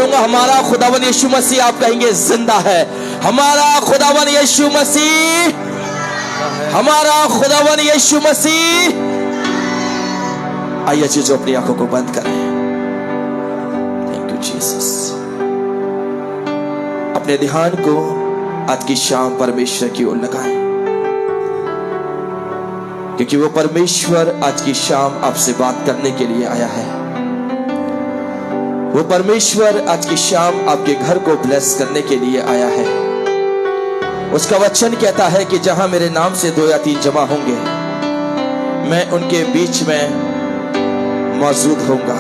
करूंगा हमारा खुदावन यीशु मसीह, आप कहेंगे जिंदा है। हमारा खुदावन यीशु मसीह, हमारा खुदावन यीशु मसीह। आइए जो अपनी आंखों को बंद करें। Thank you Jesus. अपने ध्यान को आज की शाम परमेश्वर की ओर लगाएं, क्योंकि वो परमेश्वर आज की शाम आपसे बात करने के लिए आया है। वो परमेश्वर आज की शाम आपके घर को ब्लेस करने के लिए आया है। उसका वचन कहता है कि जहां मेरे नाम से 2 या 3 जमा होंगे, मैं उनके बीच में मौजूद होऊंगा।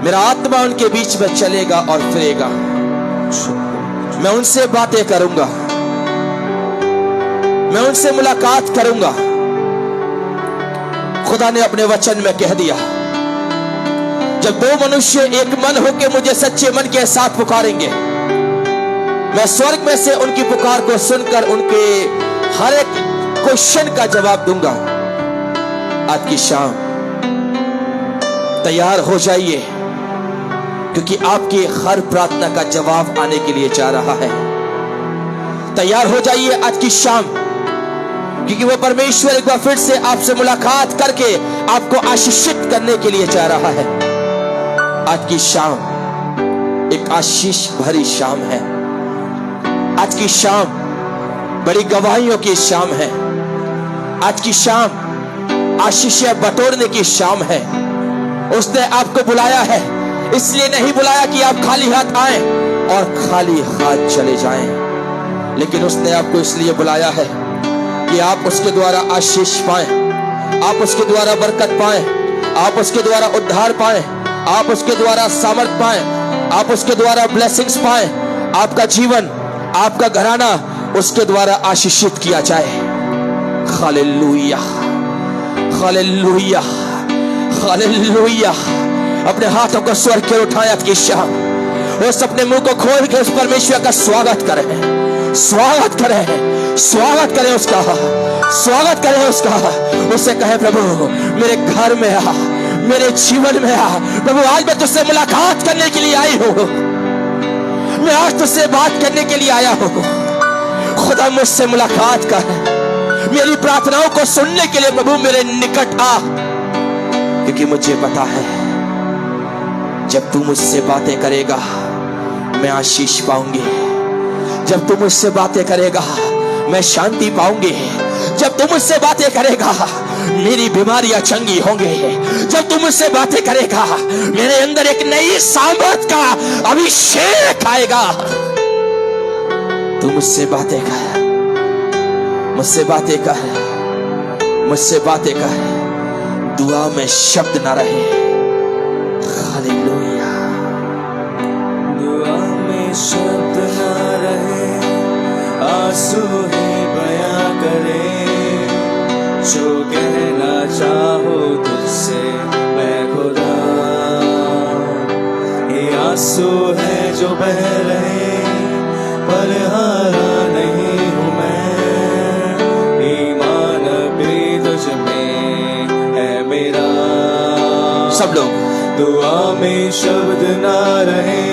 मेरा आत्मा उनके बीच में चलेगा और फिरेगा। मैं उनसे बातें करूंगा, मैं उनसे मुलाकात करूंगा। खुदा ने अपने वचन में कह दिया, जब 2 मनुष्य एक मन होकर मुझे सच्चे मन के साथ पुकारेंगे, मैं स्वर्ग में से उनकी पुकार को सुनकर उनके हर एक क्वेश्चन का जवाब दूंगा। आज की शाम तैयार हो जाइए, क्योंकि आपकी हर प्रार्थना का जवाब आने के लिए जा रहा है। तैयार हो जाइए आज की शाम, क्योंकि वो परमेश्वर एक बार फिर से आपसे मुलाकात करके आपको आशीषित करने के लिए जा रहा है। आज की शाम एक आशीष भरी शाम है। आज की शाम बड़ी गवाहियों की शाम है। आज की शाम आशीष बटोरने की शाम है। उसने आपको बुलाया है, इसलिए नहीं बुलाया कि आप खाली हाथ आए और खाली हाथ चले जाएं, लेकिन उसने आपको इसलिए बुलाया है कि आप उसके द्वारा आशीष पाएं, आप उसके द्वारा बरकत पाएं, आप उसके द्वारा उद्धार पाएं, आप उसके द्वारा सामर्थ पाएं, आप उसके द्वारा ब्लेसिंग्स पाएं। आपका जीवन, आपका घराना उसके द्वारा आशीषित किया जाए। Hallelujah, hallelujah, hallelujah. अपने हाथों को स्वर्ग के उठाएं आज की शाम। उस अपने मुंह को खोल के उस परमेश्वर का स्वागत करें, स्वागत करें, स्वागत करें उसका, स्वागत करें उसका। उससे कहें, प्रभु मेरे घर में आ, मेरे जीवन में आ। प्रभु आज मैं तुझसे मुलाकात करने के लिए आई हूं, मैं आज तुझसे बात करने के लिए आया हूं। खुदा मुझसे मुलाकात कर, मेरी प्रार्थनाओं को सुनने के लिए प्रभु मेरे निकट आ, क्योंकि मुझे पता है जब तू मुझसे बातें करेगा मैं आशीष पाऊंगी। जब तू मुझसे बातें करेगा मैं शांति पाऊंगी। जब तू मुझसे बातें करेगा मेरी बीमारियां चंगी होंगी। जब तू मुझसे बातें करेगा मेरे अंदर एक नई सामर्थ का अभिषेक आएगा। तू मुझसे बातें कर, मुझसे बातें कर, मुझसे बातें कर। दुआ में शब्द ना रहे। हालेलुया। दुआ में शब्द ना रहे, आंसू ही बयां करे। जो कहना चाहो तुझसे मैं खुदा, ये आंसू है जो बह रहे, पर हारा नहीं हूं मैं। ईमान भी तुझ में है मेरा। सब लोग दुआ में शब्द ना रहे,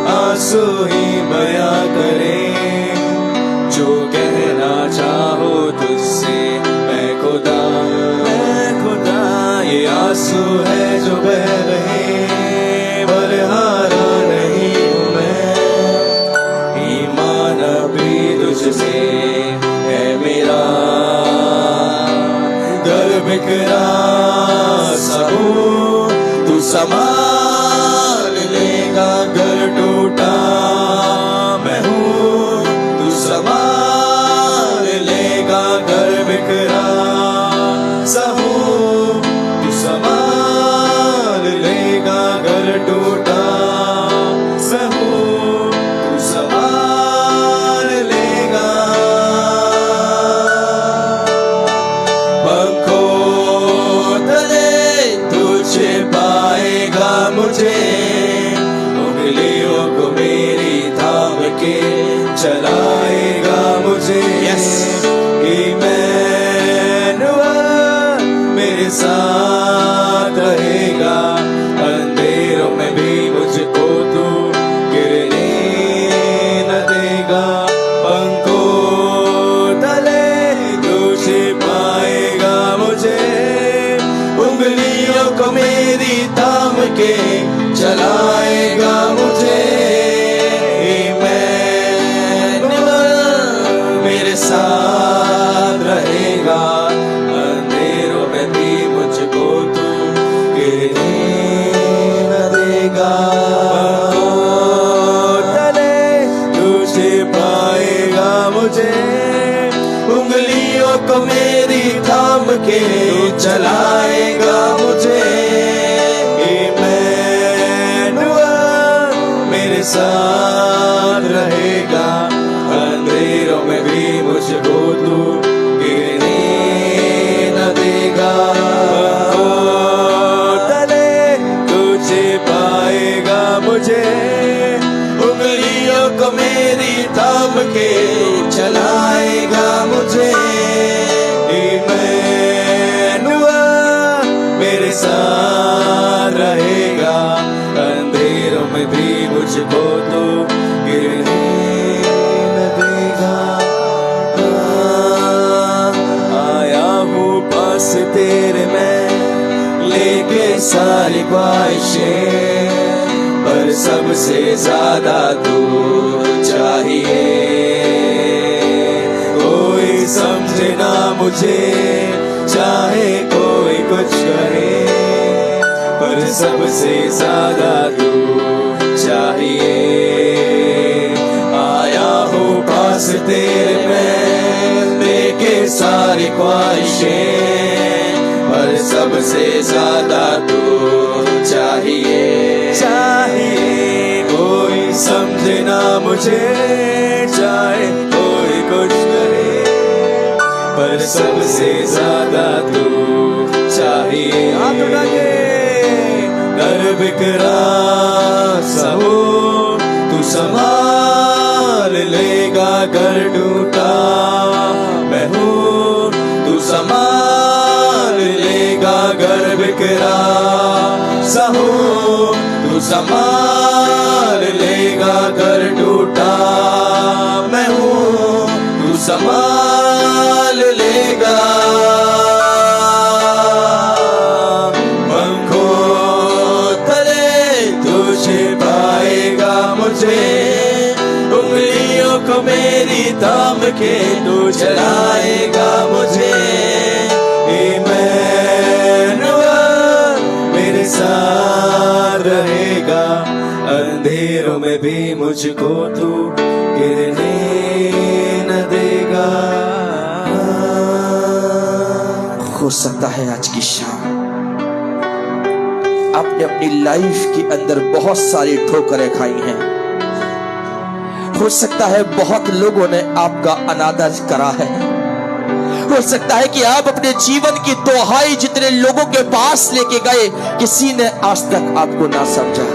आंसू ही बयां करे। जो कहना चाहो तुझसे मैं खुदा, मैं खुदा। ये आंसू है जो बह रहे, पर हारा नहीं हूं मैं। ईमान भी तुझसे है मेरा। घर बिखरा सबू तू संभाल लेगा। घर टूटा मैं हूँ, तू संभाल लेगा। घर बिखरा सबू तू संभाल लेगा। घर टूटा सबू तू संभाल लेगा। पंखों तले तुझे पाएगा मुझे, उंगलियों को मेरी थाम के चलाएगा मुझे। इमैनुअल मेरे साथ रहेगा, अंधेरों में भी मुझको के चलाएगा मुझे। मेरे साथ रहेगा, अंधेरों में भी मुझको तू गिरने न देगा। तले तुझे पाएगा मुझे, उंगलियों को मेरी थाम के चलाएगा मुझे। मेरे साथ रहेगा, अंधेरों में भी मुझको तू गिरने न देगा। तले तुझे पाएगा मुझे, उंगलियों को मेरी थाम के चलाएगा मुझे। मेरे साथ रहेगा, अंधेरों में भी मुझको तो गिरने न देगा। आया हूँ पास तेरे मैं, लेके सारी ख्वाहिशें, पर सबसे ज्यादा तू चाहिए। कोई समझे ना मुझे, चाहे कोई कुछ कहे, पर सबसे ज्यादा तू चाहिए। आया हूँ पास तेरे मैं, लेके सारी ख्वाहिशें, पर सबसे ज्यादा तू चाहिए। कोई समझे ना मुझे, चाहे कोई कुछ करे, पर सबसे ज्यादा तू चाहिए। हाथ उठा के कर बिखरा सा हो, तू संभाल लेगा घर टूटा मैं हूँ। तू संभाल लेगा घर बिखरा सा हो, तू संभाल लेगा घर टूटा मैं हूँ। तू संभाल लेगा, पंखों तले तुझे पाएगा मुझे, उंगलियों को मेरी थाम के तू चलाएगा मुझे। मेरे साथ रहेगा, अंधेरों में भी मुझको तू गिरने न देगा। हो सकता है आज की शाम आपने अपनी लाइफ के अंदर बहुत सारी ठोकरें खाई हैं। हो सकता है बहुत लोगों ने आपका अनादर करा है। हो सकता है कि आप अपने जीवन की दोहाई जितने लोगों के पास लेके गए, किसी ने आज तक आपको ना समझा,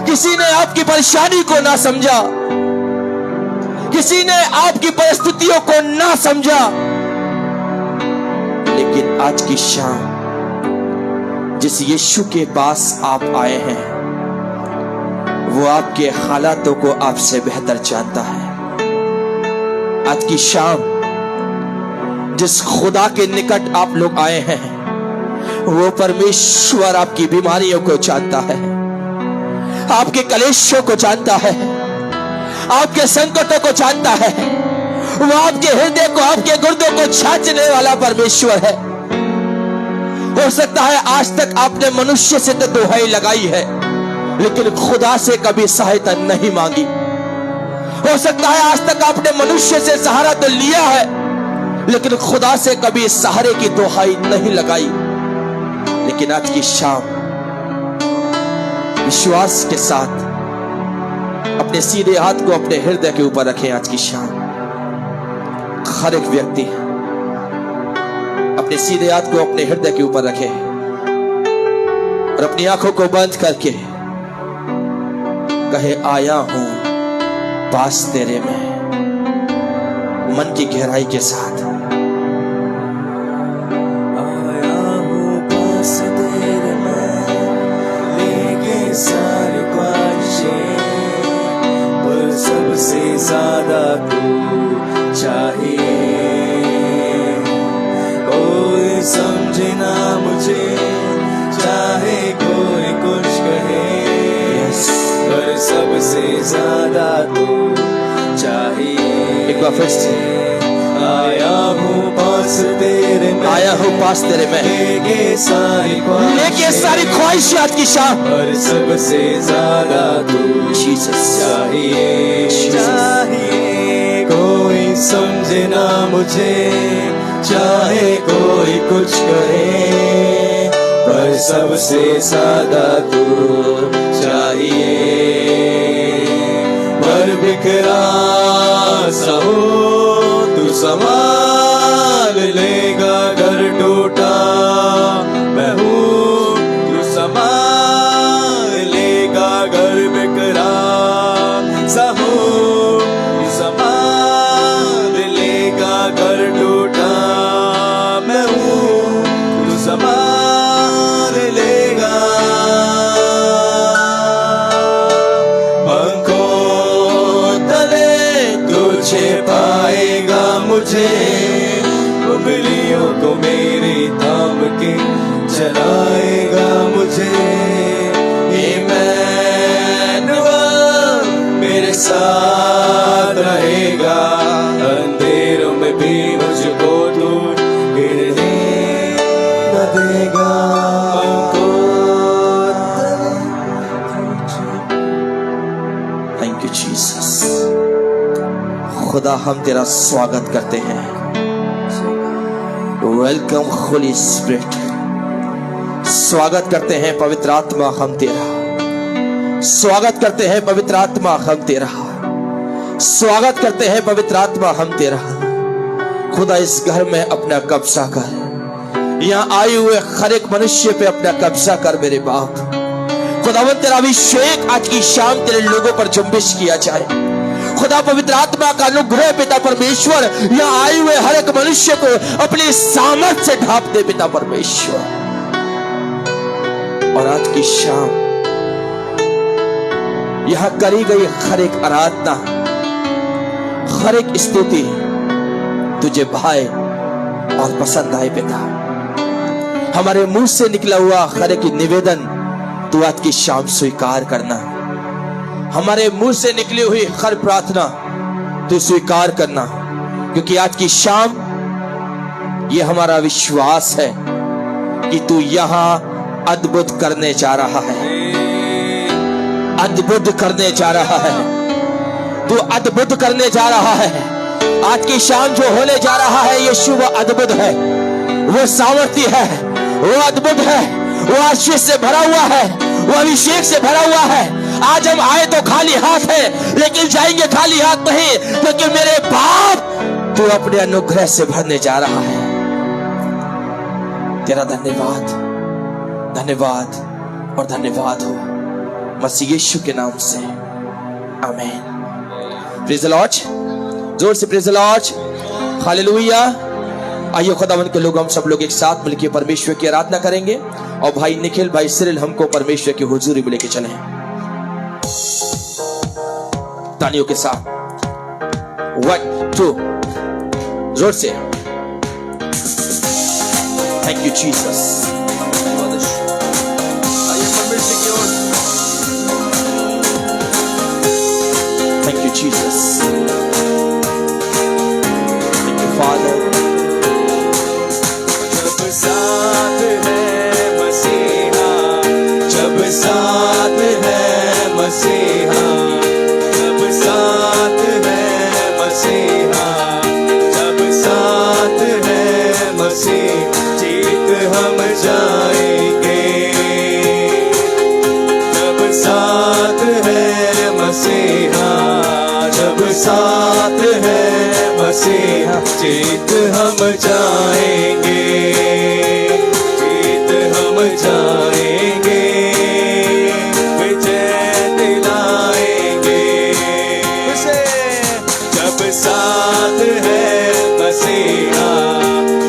किसी ने आपकी परेशानी को ना समझा, किसी ने आपकी परिस्थितियों को ना समझा। लेकिन आज की शाम जिस यीशु के पास आप आए हैं, वो आपके हालातों को आपसे बेहतर जानता है। आज की शाम जिस खुदा के निकट आप लोग आए हैं, वो परमेश्वर आपकी बीमारियों को जानता है, आपके कलेशों को जानता है, आपके संकटों को जानता है। वो आपके हृदय को, आपके गुर्दों को छांटने वाला परमेश्वर है। हो सकता है आज तक आपने मनुष्य से तो दुहाई लगाई है, लेकिन खुदा से कभी सहायता नहीं मांगी। हो सकता है आज तक आपने मनुष्य से सहारा तो लिया है, लेकिन खुदा से कभी सहारे की दुहाई नहीं लगाई। लेकिन आज की शाम विश्वास के साथ अपने सीधे हाथ को अपने हृदय के ऊपर रखें। आज की शाम हर एक व्यक्ति अपने सीधे हाथ को अपने हृदय के ऊपर रखे और अपनी आंखों को बंद करके कहे, आया हूं पास तेरे में, मन की गहराई के साथ। आया हूं पास तेरे में, लेके सारी ख्वाहिशें, पर सबसे ज्यादा तू चाहिए। कोई समझे ना मुझे, चाहे कोई सबसे ज्यादा तू चाहिए। एक बार फिर से, आया हूँ पास तेरे में, आया हूँ पास तेरे में, लेके सारी ख्वाहिशें आज की शाम, और सबसे ज्यादा तू जीसस चाहिए। कोई समझे ना मुझे, चाहे कोई कुछ करे, पर सबसे ज्यादा तू चाहिए। पर बिखरा सा हो तू संभाल लेगा, घर टूटा मैं हूँ तू संभाल लेगा, घर बिखरा सा हो तू संभाल लेगा, घर टूटा मैं हूँ तू संभाल लेगा। पंखों तले तुझे पाएगा मुझे, उंगलियों को मेरी थाम के चलाएगा मुझे। इमैनुअल मेरे साथ रहेगा, अंधेरों में भी मुझको दूर गिरने न देगा। Thank you Jesus. खुदा हम तेरा स्वागत करते हैं। Welcome Holi spirit. स्वागत करते हैं पवित्र आत्मा हम तेरा, स्वागत करते हैं पवित्र आत्मा हम तेरा, स्वागत करते हैं पवित्र आत्मा हम तेरा। खुदा इस घर में अपना कब्जा कर, यहाँ आए हुए हर एक मनुष्य पे अपना कब्जा कर मेरे बाप। खुदावंद तेरा अभिषेक आज की शाम तेरे लोगों पर जुम्बिश किया जाए। खुदा पवित्र आत्मा का अनुग्रह पिता परमेश्वर यहाँ आए हुए हर एक मनुष्य को अपनी सामर्थ से ढांप दे पिता परमेश्वर। और आज की शाम यहाँ करी गई हर एक आराधना, हर एक स्तुति तुझे भाए और पसंद आए पिता। हमारे मुंह से निकला हुआ हर एक निवेदन तू आज की शाम स्वीकार करना। हमारे मुंह से निकली हुई हर प्रार्थना तू स्वीकार करना, क्योंकि आज की शाम ये हमारा विश्वास है कि तू यहाँ अद्भुत करने जा रहा है, अद्भुत करने जा रहा है, तू अद्भुत करने जा रहा है। आज की शाम जो होने जा रहा है यीशु वो अद्भुत है, वो सामर्थ्य है, वो अद्भुत है, वो आशीष से भरा हुआ है, वो अभिषेक से भरा हुआ है। आज हम आए तो खाली हाथ है, लेकिन जाएंगे खाली हाथ नहीं, क्योंकि मेरे बाप तू अपने अनुग्रह से भरने जा रहा है। तेरा धन्यवाद, धन्यवाद और धन्यवाद हो मसीह यीशु के नाम से, आमीन। प्रेज़ द लॉर्ड, जोर से प्रेज़ द लॉर्ड, हालेलुया। आइए खुदावंद के लोग हम सब लोग एक साथ मिलकर परमेश्वर की आराधना करेंगे, और भाई निखिल, भाई सिरिल हमको परमेश्वर की हुजूरी में लेके चले तालियों के साथ। 1 2 जोर से। Thank you Jesus. आइए परमेश्वर की ओर। Thank you Jesus, thank you father. जब साथ है मसीहा, जब साथ है मसीहा, जब साथ है मसीहा, जब साथ है मसीह, जीत हम जाएंगे। जब साथ है मसीहा, जब साथ है मसीहा, जीत हम जाएंगे, जीत हम जाएंगे, विजय दिलाएंगे। जब साथ है मसीहा,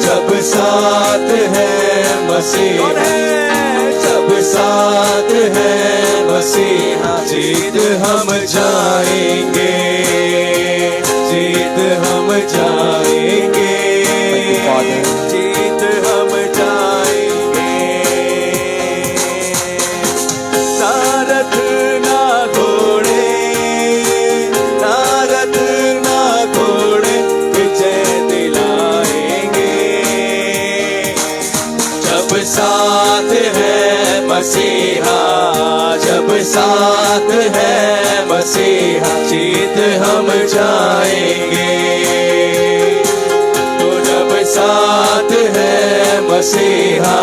जब साथ है मसीहा, जब साथ है मसीहा, जीत हम जाएंगे, जीत हम जाएंगे, जीत हम जाएंगे। सारथ ना घोड़े, मसीहा, जब साथ है मसीहा, जीत हम जाएंगे। तो जब साथ है मसीहा,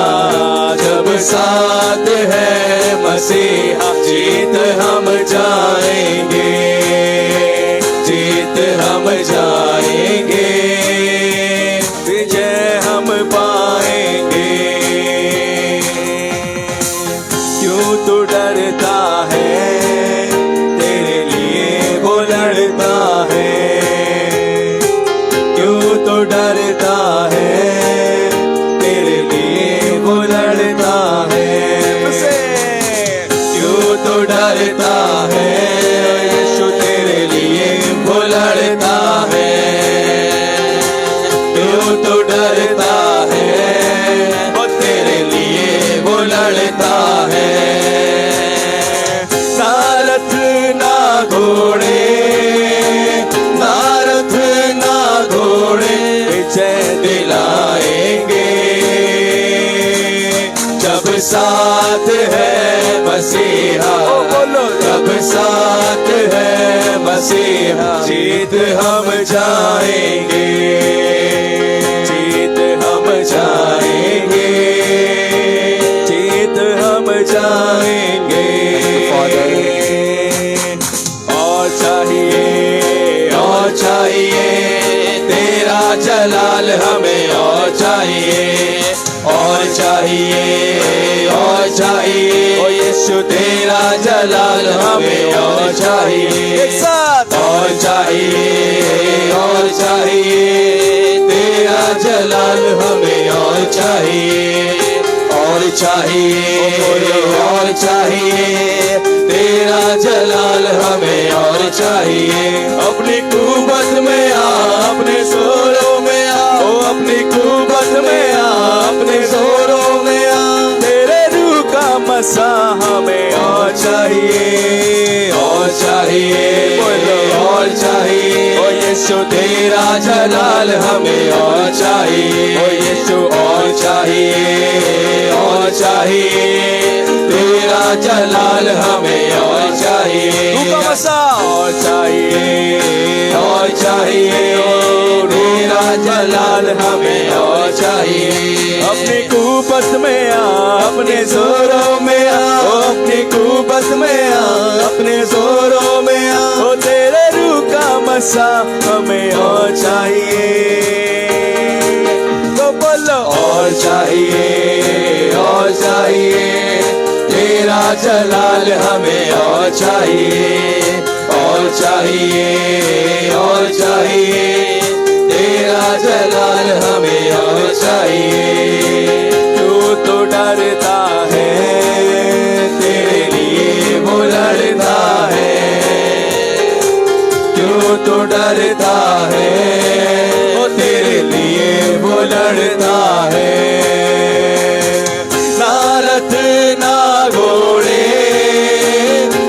जब साथ है मसीहा, जीत हम जाएंगे, जीत हम जाएंगे, विजय हम पाएंगे। क्यों तू डरता है, तेरे लिए वो लड़ता है। क्यों तू डरता है, तेरे लिए वो लड़ता है। क्यों तू डरता है, यीशु तेरे लिए वो लड़ता है। क्यों तू डरता है, वो तेरे लिए वो लड़ता है। ना रथ ना घोड़े, ना रथ ना घोड़े, विजय दिलाएंगे। जब साथ है मसीहा, बोलो जब साथ है मसीहा, जीत हम जाएंगे, जीत हम जाएंगे, जीत हम जाएंगे। और चाहिए, और चाहिए तेरा जलाल हमें, और चाहिए, और चाहिए, और चाहिए ओ यीशु तेरा जलाल हमें, और चाहिए। एक साथ और चाहिए, और चाहिए तेरा जलाल हमें, और चाहिए, और चाहिए, और चाहिए तेरा जलाल हमें, और चाहिए। अपनी कुव्वत में आ, अपने जोरों में आ, ओ अपनी कुव्वत में आ, अपने जोरों में आ। तेरे रूह का मसा हमें और चाहिए, और चाहिए, और चाहिए ओ यीशु तेरा जलाल हमें, और चाहिए ओ यीशु, और चाहिए, और चाहिए तेरा जलाल हमें, और चाहिए। और चाहिए, और चाहिए तेरा जलाल हमें, और चाहिए। अपनी कुव्वत में आ, अपने जोरों में आ, ओ अपनी कुव्वत में आ, अपने जोरों में आ। ओ तेरे रूह का मसा हमें और चाहिए। तो बोलो और चाहिए, और चाहिए तेरा जलाल हमें, और चाहिए, और चाहिए, और चाहिए तेरा जलाल हमें, और चाहिए। क्यों तो डरता है, तेरे लिए वो लड़ता है। क्यों तो डरता है, वो तेरे लिए वो लड़ता है। ना रथ ना घोड़े,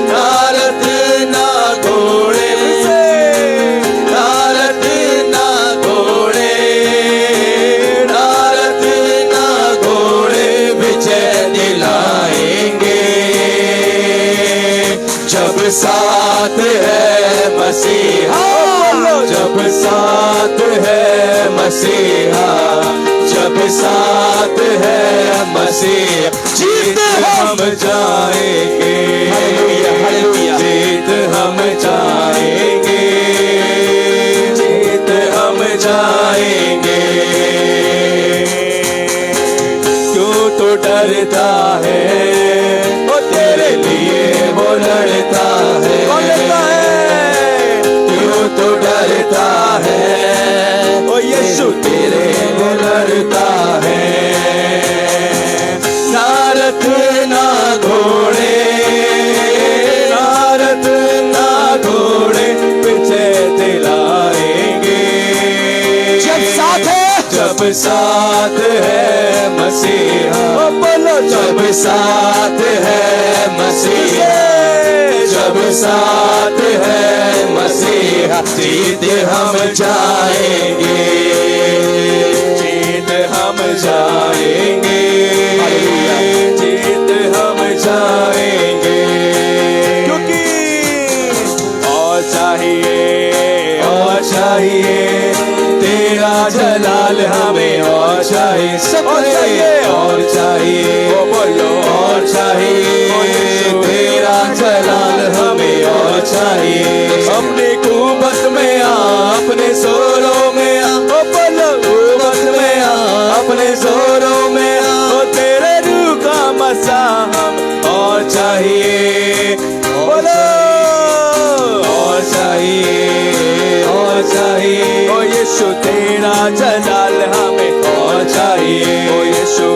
ना रथ ना घोड़े, ना रथ ना घोड़े, ना रथ ना घोड़े, विजय दिलाएंगे। जब साथ है मसीहा, जब साथ है मसीहा, जब साथ है मसीहा, जीत हम जाएंगे। Hallelujah, hallelujah. जीत हम जाएंगे, जीत हम जाएंगे। क्यों तो डरता है, वो तेरे लिए वो लड़ता है। क्यों तो डरता है, ओ यीशु तेरे वो लड़ता है। ना रथ ना घोड़े, ना रथ ना घोड़े, विजय दिलाएंगे। जब साथ है, जब साथ है मसीहा, बोलो जब साथ है मसीहा, जब साथ है मसीहा, जीत हम जाएंगे, जीत हम जाएंगे, जीत हम जाएंगे, क्योंकि और चाहिए तेरा जलाल हमें, और चाहिए, और चाहिए, बोलो और चाहिए तेरा जलाल हमें, और चाहिए। अपने कुवत में आ, अपने जोरों में आ, बोलो कुवत में आ, अपने जोरों में आ, तेरे रूह का मसा हम, और चाहिए, बोलो और चाहिए, और चाहिए, ओ यीशु तेरा जलाल हमें, और चाहिए, ओ यीशु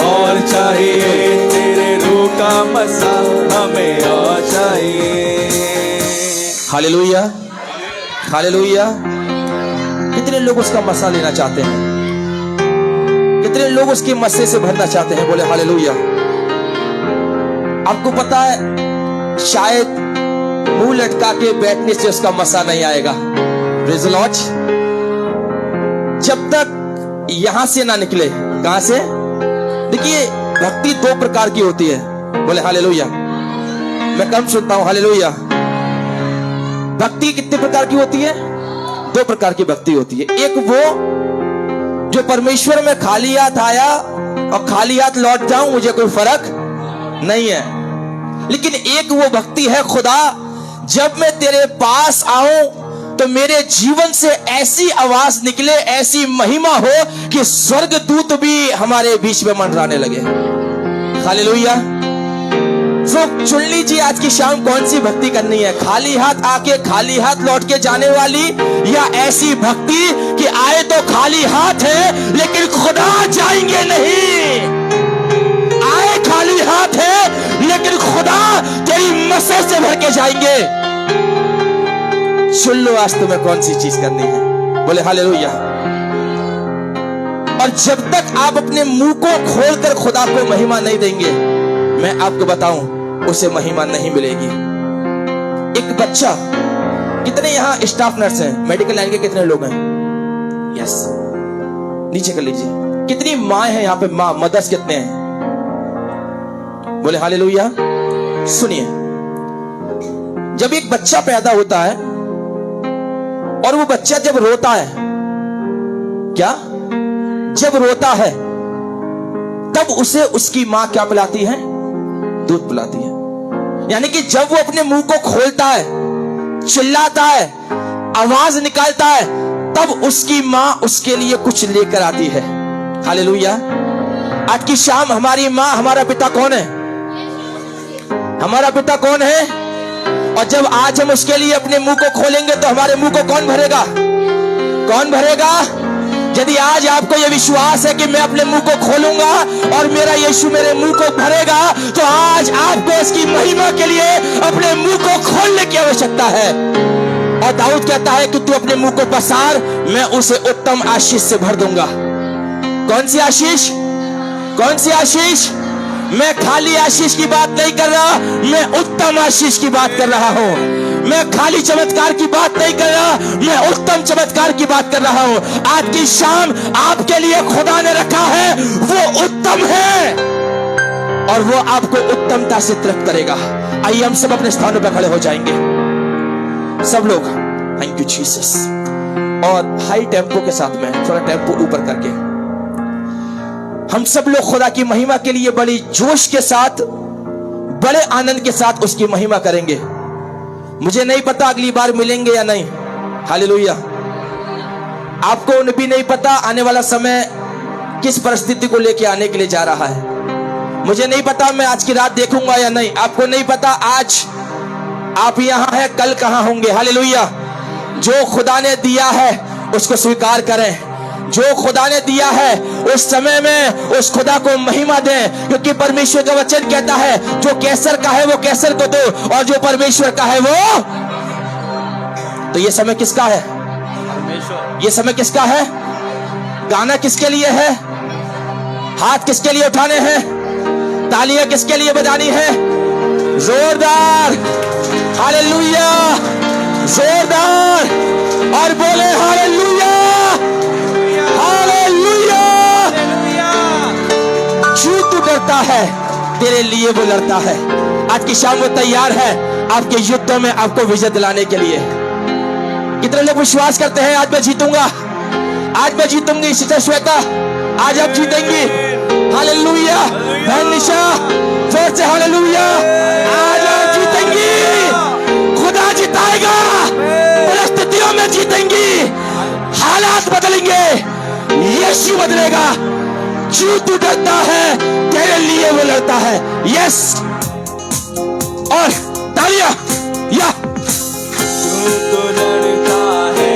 और चाहिए तेरे रूह का मसा हमें, और चाहिए। Hallelujah, hallelujah. कितने लोग उसका मसा लेना चाहते हैं, कितने लोग उसके मस्से से भरना चाहते हैं, बोले हालेलुया। आपको पता है शायद मुंह लटका के बैठने से उसका मसा नहीं आएगा, प्रेज़ द लॉर्ड, जब तक यहां से ना निकले। कहां से? देखिए भक्ति दो प्रकार की होती है, बोले हालेलुया। मैं कम सुनता हूं, हालेलुया। भक्ति कितने प्रकार की होती है? दो प्रकार की भक्ति होती है। एक वो जो परमेश्वर में खाली हाथ आया और खाली हाथ लौट जाऊं, मुझे कोई फर्क नहीं है। लेकिन एक वो भक्ति है, खुदा जब मैं तेरे पास आऊं तो मेरे जीवन से ऐसी आवाज निकले, ऐसी महिमा हो कि स्वर्गदूत भी हमारे बीच में मंडराने लगे। हालेलुया। तो चुन लीजिए आज की शाम कौन सी भक्ति करनी है, खाली हाथ आके खाली हाथ लौट के जाने वाली, या ऐसी भक्ति कि आए तो खाली हाथ है लेकिन खुदा जाएंगे नहीं, आए खाली हाथ है लेकिन खुदा तेरी मसे से भर के जाएंगे। सुन लो आज तुम्हें कौन सी चीज करनी है, बोले हालेलुया। और जब तक आप अपने मुंह को खोलकर खुदा को महिमा नहीं देंगे, मैं आपको बताऊं उसे महिमा नहीं मिलेगी। एक बच्चा, कितने यहां स्टाफ नर्स हैं, मेडिकल लाइन के कितने लोग हैं? यस, नीचे कर लीजिए। कितनी माँ है यहाँ पे, माँ, मदर्स कितने हैं? बोले हालेलुया। सुनिए, जब एक बच्चा पैदा होता है और वो बच्चा जब रोता है, क्या जब रोता है तब उसे उसकी मां क्या पिलाती है? दूध पिलाती है। यानी कि जब वो अपने मुंह को खोलता है, चिल्लाता है, आवाज निकालता है, तब उसकी मां उसके लिए कुछ लेकर आती है। हालेलुया। आज की शाम हमारी मां, हमारा पिता कौन है? हमारा पिता कौन है? और जब आज हम उसके लिए अपने मुंह को खोलेंगे तो हमारे मुंह को कौन भरेगा? कौन भरेगा? यदि आज आपको यह विश्वास है कि मैं अपने मुंह को खोलूंगा और मेरा यीशु मेरे मुंह को भरेगा, तो आज आपको इसकी महिमा के लिए अपने मुंह को खोलने की आवश्यकता है। और दाऊद कहता है कि तू अपने मुंह को पसार, मैं उसे उत्तम आशीष से भर दूंगा। कौन सी आशीष? कौन सी आशीष? मैं खाली आशीष की बात नहीं कर रहा, मैं उत्तम आशीष की बात कर रहा हूं। मैं खाली चमत्कार की बात नहीं कर रहा, मैं उत्तम चमत्कार की बात कर रहा हूं। आज की शाम आपके लिए खुदा ने रखा है, वो उत्तम है और वो आपको उत्तमता से तृप्त करेगा। आइए हम सब अपने स्थानों पर खड़े हो जाएंगे, सब लोग। Thank you Jesus. और हाई टेम्पो के साथ में, थोड़ा टेम्पो ऊपर करके, हम सब लोग खुदा की महिमा के लिए बड़ी जोश के साथ, बड़े आनंद के साथ उसकी महिमा करेंगे। मुझे नहीं पता अगली बार मिलेंगे या नहीं, हालेलुया। आपको भी नहीं पता आने वाला समय किस परिस्थिति को लेके आने के लिए जा रहा है। मुझे नहीं पता मैं आज की रात देखूंगा या नहीं, आपको नहीं पता आज आप यहां हैं, कल कहां होंगे। हालेलुया। जो खुदा ने दिया है उसको स्वीकार करें, जो खुदा ने दिया है उस समय में उस खुदा को महिमा दें, क्योंकि परमेश्वर का वचन कहता है जो कैसर का है वो कैसर को दो, और जो परमेश्वर का है वो। तो ये समय किसका है? ये समय किसका है? गाना किसके लिए है? हाथ किसके लिए उठाने हैं? तालियां किसके लिए बजानी है? जोरदार हालेलुया, जोरदार, और बोले हालेलुया, हालेलुया। क्यों तू डरता लड़ता है, तेरे लिए वो लड़ता है। आज की शाम वो तैयार है आपके युद्धों में आपको विजय दिलाने के लिए। कितने लोग विश्वास करते हैं आज मैं जीतूंगा, आज मैं जीतूंगी। सिस्टर श्वेता, आज आप जीतेंगी। हालेलुया। बहन निशा, जोर से हालेलुया। आज आप जीतेंगी, खुदा जिताएगा, परिस्थितियों में जीतेंगी, हालात बदलेंगे, यीशु बदलेगा। क्यों तू डरता है, तेरे लिए वो लड़ता है। यस, और तालियां या तू तो डरता है,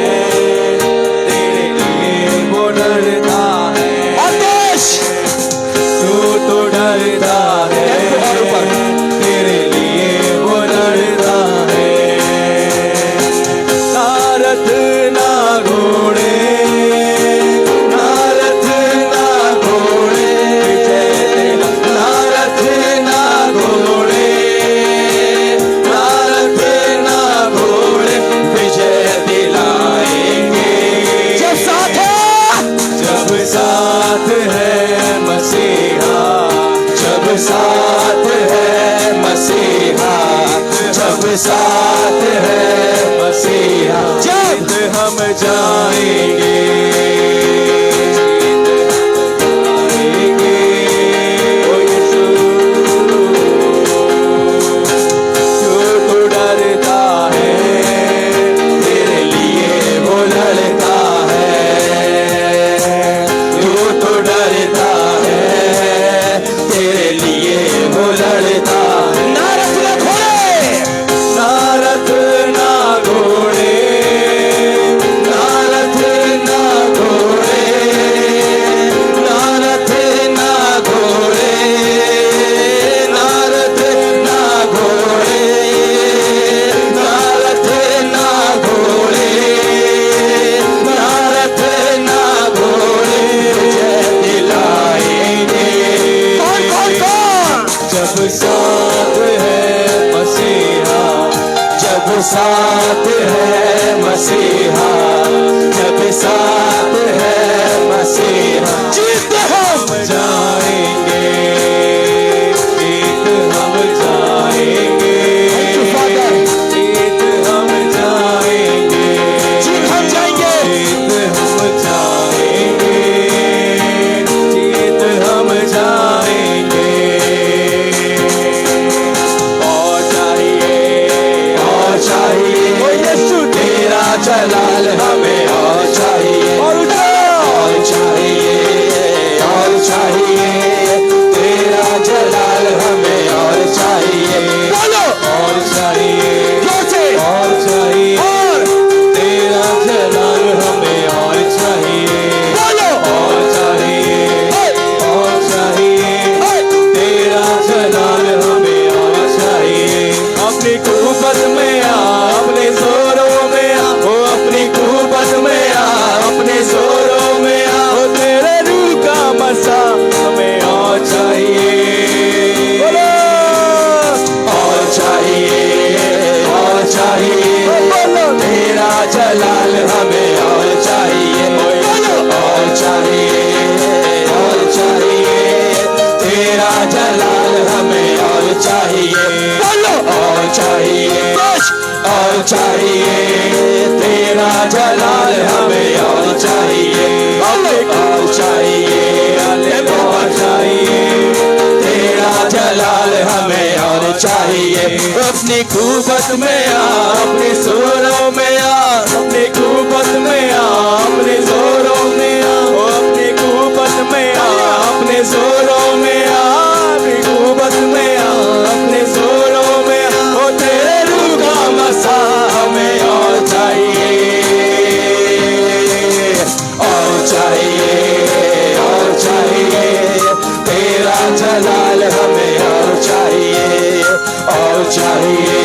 तेरे लिए वो लड़ता है। और देश, तू तो डरता है, तेरे लिए वो लड़ता है। ना रथ ना घोड़े, ना रथ ना घोड़े, ना रथ ना घोड़े, ना रथ ना घोड़े, विजय दिलाएंगे। जब साथ है, जब साथ है मसीहा, जब साथ है मसीहा, जब साथ है मसीहा, जब हम जाएंगे, ओ यीशु। क्यों तू डरता है, तेरे लिए वो लड़ता है। क्यों तू डरता है, तेरे लिए वो लड़ता है। ना रथ ना घोड़े, ना रथ ना घोड़े, ना रथ ना घोड़े, ना रथ ना घोड़े, ना रथ ना घोड़े, ना रथ ना घोड़े, ना रथ ना घोड़े, विजय दिलाएंगे। कौन कौन कौन? जब साथ है मसीहा, जब साथ है मसीहा, जब साथ है मसीहा, जीतते हम हम। जाएंगे, जीत हम जाएंगे, Thank you, Father. जीत हम जाएंगे, जीत हम जाएंगे। जीत हम जाएंगे, जीत हम जाएंगे। और चाहिए ओ यीशु, तेरा जलाल हमें और चाहिए, और चाहिए, और चाहिए, तेरा जलाल हमें और चाहिए, बोलो और चाहिए, जोर से। और चाहिए, और तेरा जलाल हमें और चाहिए, बोलो और चाहिए, और चाहिए, तेरा जलाल हमें और चाहिए। अपनी कुव्वत में आ, अपने जोरों में आ, ओ अपनी कुव्वत में आ, अपने जोरों में आ, ओ तेरे रूह का मसा हमें और चाहिए। बोलो और चाहिए, और चाहिए, तेरा जलाल हमें और चाहिए, और चाहिए, और चाहिए, तेरा जलाल हमें और चाहिए, और चाहिए, और चाहिए, तेरा जलाल हमें और चाहिए, और चाहिए, और चाहिए, तेरा जलाल हमें और चाहिए। अपनी कुव्वत में आ, अपने जोरों में आ, अपनी कुव्वत में आ, अपने जोरों में आ, ओ अपनी कुव्वत में आ, अपने जोरों में आ, अपनी कुव्वत में आ, अपने जोरों में आ, ओ तेरे रूह का मसा हमें और चाहिए, और चाहिए, और चाहिए, तेरा जलाल हमें और चाहिए, और चाहिए,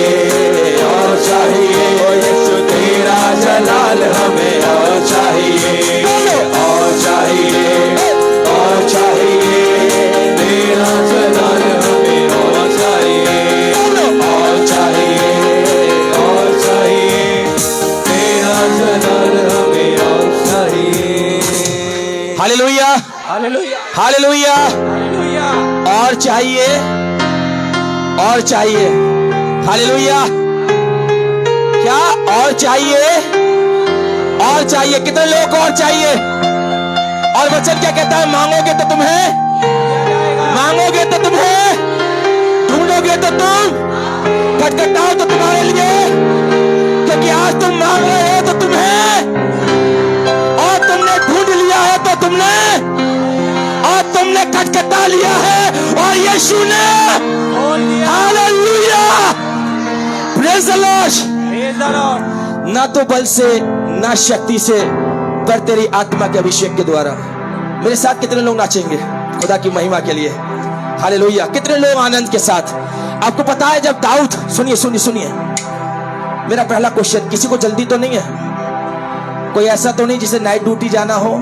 और चाहिए, ओ यीशु तेरा जलाल हमें और चाहिए, और चाहिए, और चाहिए, तेरा जलाल हमें और चाहिए, और चाहिए, और चाहिए, तेरा जलाल हमें और चाहिए। Hallelujah, hallelujah, hallelujah. हालेलुया। और चाहिए, और चाहिए। हालेलुया। क्या और चाहिए? और चाहिए। कितने लोगों को और चाहिए? और वचन क्या कहता है? मांगोगे तो तुम्हें, मांगोगे तो तुम्हें, ढूंढोगे तो तुम, खटखटाओ तो तुम्हारे लिए, क्योंकि आज तुम मांग रहे हो तो तुम्हें, और तुमने ढूंढ लिया है तो तुमने, और तुमने खटखटा लिया है और यीशु ने। Hallelujah, praise the Lord. ना तो बल से ना शक्ति से, पर तेरी आत्मा के अभिषेक के द्वारा। मेरे साथ कितने लोग नाचेंगे खुदा की महिमा के लिए? हालेलुया। कितने लोग आनंद के साथ? आपको पता है जब दाऊद, सुनिए सुनिए सुनिए, मेरा पहला क्वेश्चन, किसी को जल्दी तो नहीं है? कोई ऐसा तो नहीं जिसे नाइट ड्यूटी जाना हो?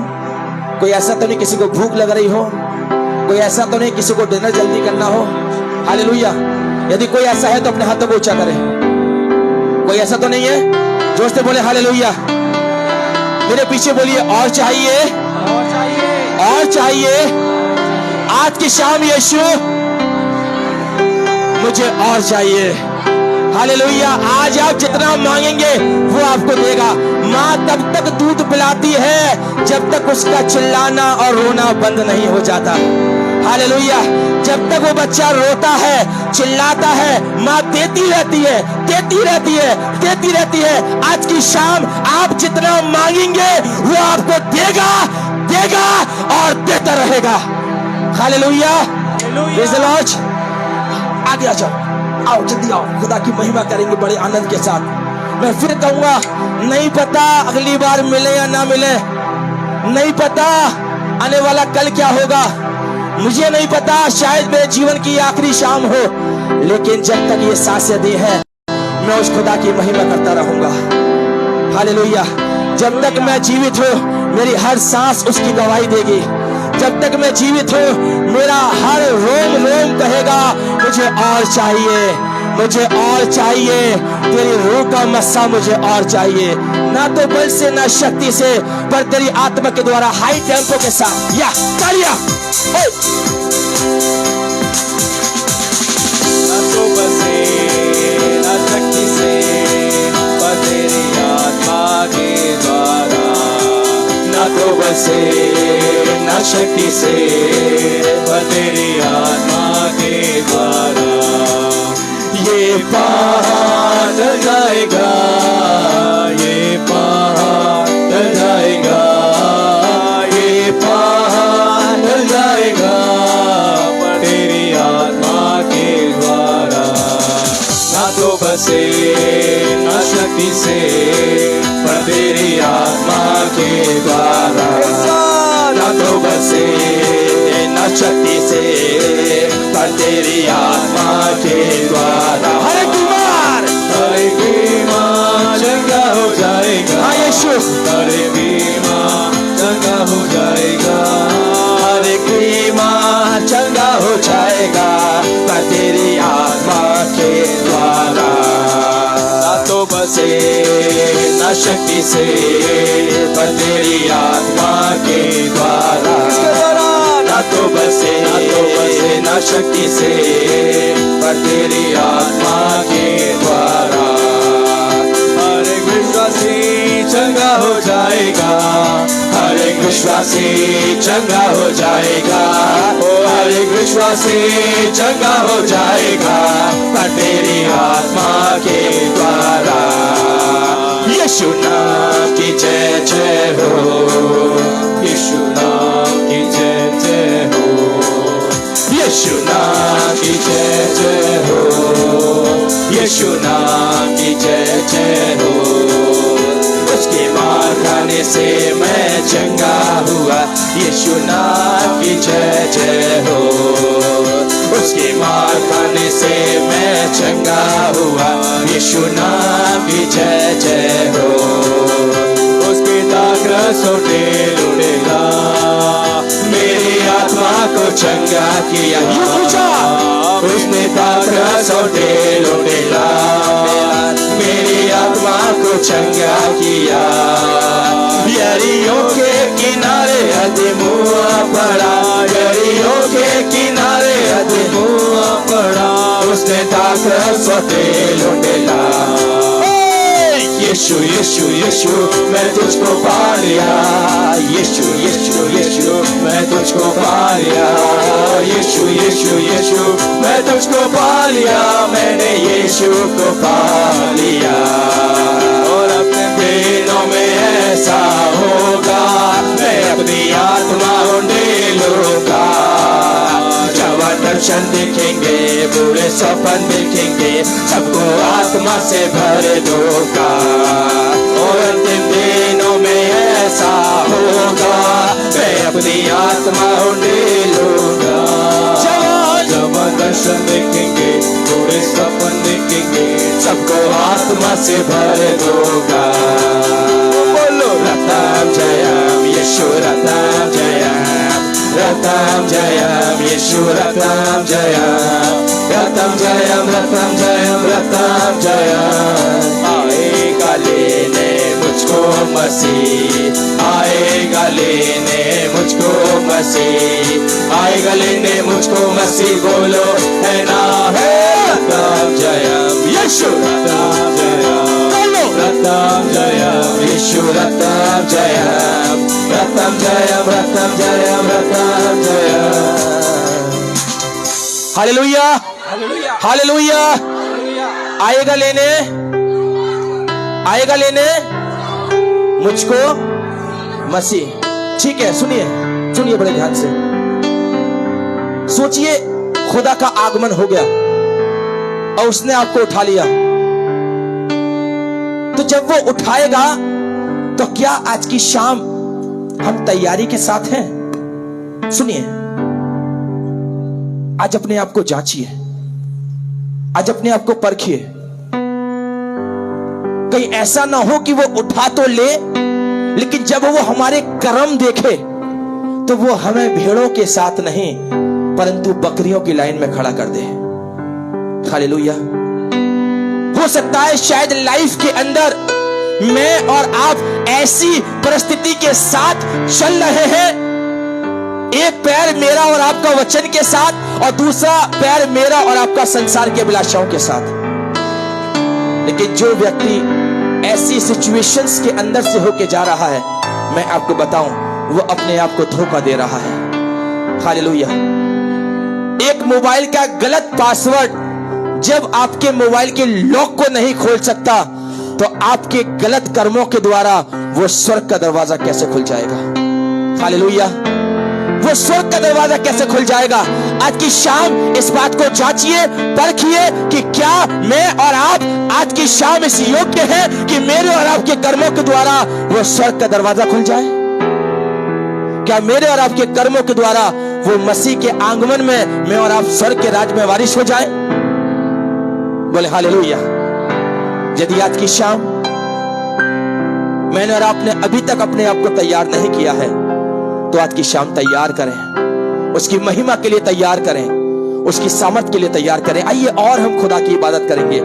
कोई ऐसा तो नहीं किसी को भूख लग रही हो? कोई ऐसा तो नहीं किसी को डिनर जल्दी करना हो? हालेलुया। यदि कोई ऐसा है तो अपने हाथों को ऊंचा करें। कोई ऐसा तो नहीं है? जोर से बोले हालेलुया। मेरे पीछे बोलिए और चाहिए, और चाहिए, और चाहिए। आज की शाम यीशु मुझे और चाहिए। हालेलुया। आज आप जितना मांगेंगे वो आपको देगा। माँ तब तक दूध पिलाती है जब तक उसका चिल्लाना और रोना बंद नहीं हो जाता। हालेलुया। जब तक वो बच्चा रोता है, चिल्लाता है, माँ देती रहती है, देती रहती है, देती रहती है। आज की शाम आप जितना मांगेंगे वो आपको देगा, देगा और देता रहेगा। Hallelujah, praise the Lord. आगे आ जाओ, आओ जल्दी आओ, खुदा की महिमा करेंगे बड़े आनंद के साथ। मैं फिर कहूंगा, नहीं पता अगली बार मिले या ना मिले, नहीं पता आने वाला कल क्या होगा, मुझे नहीं पता, शायद मेरे जीवन की आखिरी शाम हो, लेकिन जब तक ये सांसें दी है मैं उस खुदा की महिमा करता रहूंगा। हालेलुया। जब तक मैं जीवित हूँ मेरी हर सांस उसकी गवाही देगी। जब तक मैं जीवित हूँ मेरा हर रोम रोम कहेगा मुझे और चाहिए, मुझे और चाहिए। तेरी रूह का मस्सा मुझे और चाहिए। ना तो बल से ना शक्ति से, पर तेरी आत्मा के द्वारा। हाई टेम्पो के साथ या तालियां। ना तो बल से ना शक्ति से, पर तेरी आत्मा के द्वारा। ना तो बल से ना शक्ति से, पर तेरी आत्मा के द्वारा। ये पहाड़ ढल जाएगा, ये पहाड़ ढल जाएगा, ये पहाड़ ढल जाएगा, पर तेरी आत्मा के द्वारा। ना तो बसे ना शक्ति से, पर तेरी आत्मा के द्वारा। ना तो बसे ना शक्ति से, पर तेरी आत्मा के द्वारा। हर एक बीमार, हर एक बीमार चंगा हो जाएगा। हाँ यीशु। हर एक बीमार चंगा हो जाएगा, हर एक बीमार चंगा हो जाएगा, पर तेरी आत्मा के द्वारा। ना तो बसे ना शक्ति से, पर तेरी आत्मा के द्वारा। ना तो बसे ना शक्ति से, पर तेरी आत्मा के द्वारा। हर एक विश्वासी चंगा हो जाएगा, हर एक विश्वासी चंगा हो जाएगा, हर एक विश्वासी चंगा हो जाएगा, पर तेरी आत्मा के द्वारा। यीशु नाम की जय जय हो, यीशु नाम की जय जय हो, यीशु नाम की जय जय हो, यीशु नाम की जय जय हो। उसके मार खाने से मैं चंगा हुआ, यीशु नाम की जय जय हो। उसके मार खाने से मैं चंगा हुआ, यीशु नाम की जय जय हो। उसके दाग सोटे लुढ़ेगा, मेरी आत्मा को चंगा किया। उसने दाग सोटे लुढ़ेगा, मेरी आत्मा को चंगा किया। यरीओं के किनारे अधे मुआ पड़ा, यरीओं के किनारे अधे स्वतेलो मिला। यीशु यीशु यीशु मैं तुझको पा लिया, यीशु यीशु यीशु मैं तुझको पा लिया, यीशु यीशु यीशु मैं तुझको पा लिया, मैंने यीशु को पा लिया। और अपने दिनों में ऐसा होगा, मैं अपनी आत्मा उंडेल लूंगा। दर्शन देखेंगे, बुरे सपन देखेंगे, सबको आत्मा से भर दूंगा। और अंतिम दिनों में ऐसा होगा, मैं अपनी आत्मा उंडेल लूंगा। जब दर्शन देखेंगे, बुरे सपन देखेंगे, सबको आत्मा से भर दूंगा। बोलो रतम जयम यीशु, रतम जयम, रतम जयम यीशु, रतम जयम, रतम जयम, रतम जयम, रतम जयम। आएगा लेने मुझको मसीह, आएगा लेने मुझको मसीह, आएगा लेने मुझको मसीह, बोलो है ना है। रतम जयम यीशु, रतम जयम, रतम जयम यीशु, रतम जयम, रतम जयम, रतम जयम, रतम जयम। हालेलुया, हालेलुया। आएगा लेने, आएगा लेने मुझको मसीह। ठीक है, सुनिए सुनिए बड़े ध्यान से सोचिए। खुदा का आगमन हो गया और उसने आपको उठा लिया, तो जब वो उठाएगा तो क्या आज की शाम हम तैयारी के साथ हैं? सुनिए, आज अपने आप को जांचिए, आज अपने आप को परखिए। कहीं ऐसा ना हो कि वो उठा तो ले, लेकिन जब वो हमारे कर्म देखे तो वो हमें भेड़ों के साथ नहीं परंतु बकरियों की लाइन में खड़ा कर दे। हालेलुया। हो सकता है शायद लाइफ के अंदर मैं और आप ऐसी परिस्थिति के साथ चल रहे हैं, एक पैर मेरा और आपका वचन के साथ और दूसरा पैर मेरा और आपका संसार के अभिलाषाओं के साथ। लेकिन जो व्यक्ति ऐसी सिचुएशंस के अंदर से होके जा रहा है, मैं आपको बताऊं, वो अपने आप को धोखा दे रहा है। हालेलुया। एक मोबाइल का गलत पासवर्ड जब आपके मोबाइल के लॉक को नहीं खोल सकता, तो आपके गलत कर्मों के द्वारा वो स्वर्ग का दरवाजा कैसे खुल जाएगा? हालेलुया। वो स्वर्ग का दरवाजा कैसे खुल जाएगा? आज की शाम इस बात को जांचिए, परखिए कि क्या मैं और आप आज की शाम इस योग्य है कि मेरे और आपके कर्मों के द्वारा वो स्वर्ग का दरवाजा खुल जाए? क्या मेरे और आपके कर्मों के द्वारा वो मसीह के आंगन में मैं और आप स्वर्ग के राज में वारिस हो जाए? बोले हालेलुया। यदि आज की शाम मैंने और आपने अभी तक अपने आप को तैयार नहीं किया है, तो आज की शाम तैयार करें, उसकी महिमा के लिए तैयार करें, उसकी सामर्थ के लिए तैयार करें। आइए और हम खुदा की इबादत करेंगे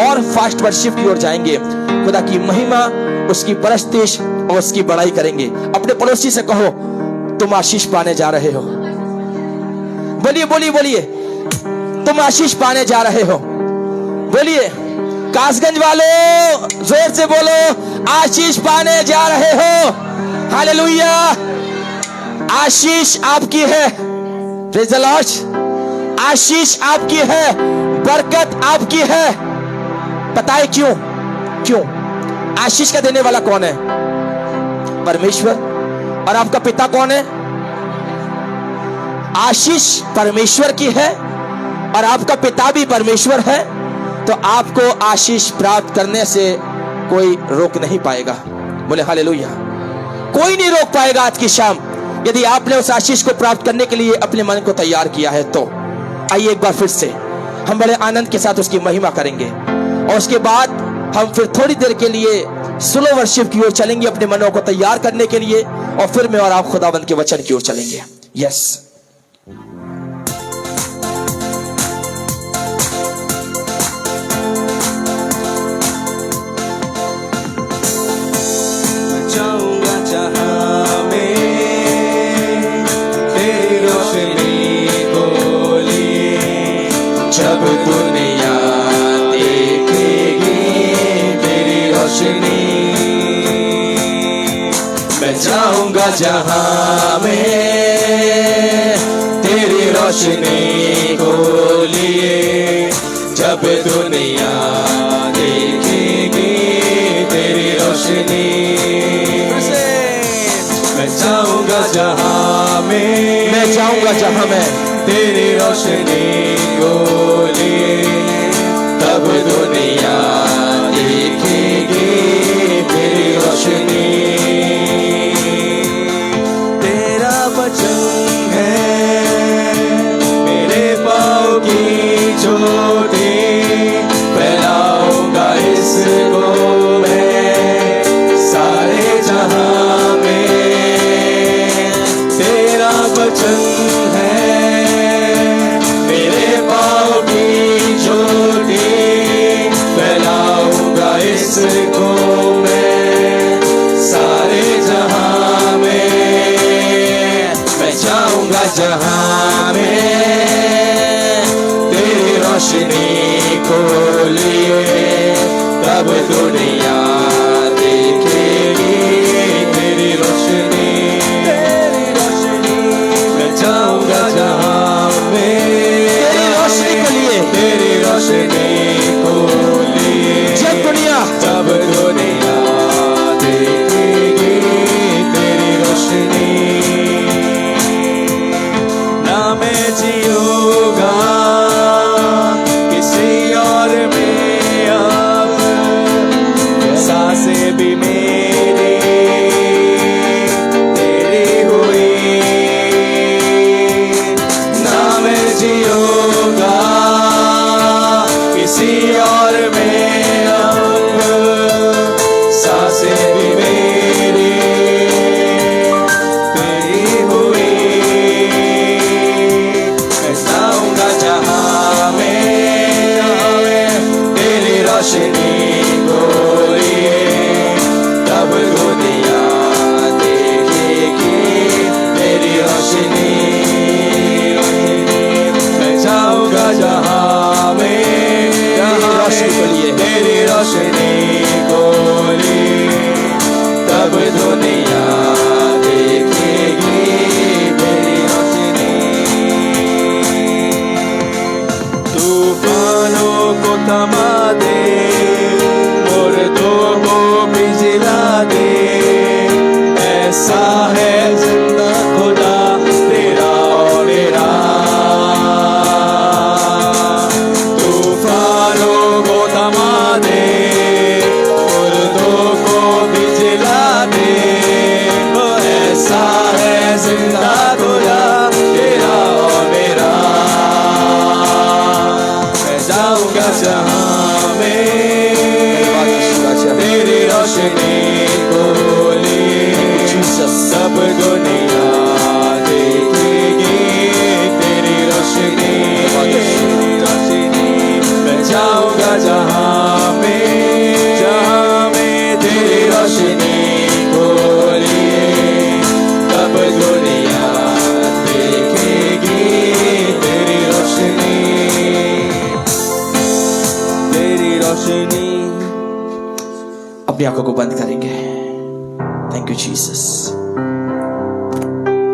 और फास्ट वर्शिप की ओर जाएंगे। खुदा की महिमा, उसकी परस्तिश और उसकी बड़ाई करेंगे। अपने पड़ोसी से कहो, तुम आशीष पाने जा रहे हो। बोलिए बोलिए बोलिए, तुम आशीष पाने जा रहे हो। बोलिए कासगंज वालों, जोर से बोलो, आशीष पाने जा रहे हो। हालेलुया। आशीष आपकी है। Praise the Lord. आशीष आपकी है, बरकत आपकी है। पता है क्यों? क्यों? आशीष का देने वाला कौन है? परमेश्वर। और आपका पिता कौन है? आशीष परमेश्वर की है और आपका पिता भी परमेश्वर है। तो आपको आशीष प्राप्त करने से कोई रोक नहीं पाएगा। बोले हालेलुया। कोई नहीं रोक पाएगा आज की शाम, यदि आपने उस आशीष को प्राप्त करने के लिए अपने मन को तैयार किया है। तो आइए एक बार फिर से हम बड़े आनंद के साथ उसकी महिमा करेंगे और उसके बाद हम फिर थोड़ी देर के लिए स्लो वर्शिप की ओर चलेंगे, अपने मनों को तैयार करने के लिए, और फिर मैं और आप खुदावंद के वचन की ओर चलेंगे। यस। जाऊंगा जहां में तेरी रोशनी बोली, जब दुनिया जहां में तेरी रोशनी को लिए, जब दुनिया देखेगी तेरी रोशनी। मैं जाऊंगा जहां में, मैं जाऊंगा जहां में तेरी रोशनी को लिए, तब दुनिया देखेगी तेरी रोशनी। तेरा वचन है मेरे पाँव की चोटी, फैलाऊंगा इसको मैं सारे जहां में। तेरा वचन है मेरे पाँव की चोटी, फैलाऊंगा इसको मैं सारे जहां में। मैं जाऊंगा जहां में तेरी रोशनी को लिए, तब दुनिया देखेगी तेरी रोशनी। तेरी रोशनी मैं जाऊंगा जहां में तेरी रोशनी के लिए, तेरी रोशनी को लिए, जब दुनिया तब दुनिया देखेगी तेरी रोशनी। ना मैं जीऊंगा किसी और में अब, सांसें भी मेरी तेरी हुई। ना मैं जीऊंगा किसी और में अब, सांसें भी मेरी तेरी हुई। मैं जाऊंगा जहां में तेरी रोशनी को लिए, तब दुनिया देखेगी तेरी रोशनी। मैं जाऊंगा जहां में तेरी रोशनी को लिए, तब दुनिया देखेगी तेरी रोशनी। तूफानों को थमा दे, मुर्दों को भिजला दे, ऐसा है जिंदा खुदा तेरा और मेरा। तूफानों को थमा दे, मुर्दों को भिजला दे, ऐसा है जिंदा खुदा तेरा और मेरा। मैं जाऊंगा जहां में तेरी रोशनी को लिए, सब दुनिया देखेगी तेरी रोशनी। मैं जाऊंगा जहां में तेरी रोशनी को लिए, तब दुनिया देखेगी तेरी रोशनी। तेरी रोशनी। अपनी आंखों को बंद करेंगे। Thank you Jesus.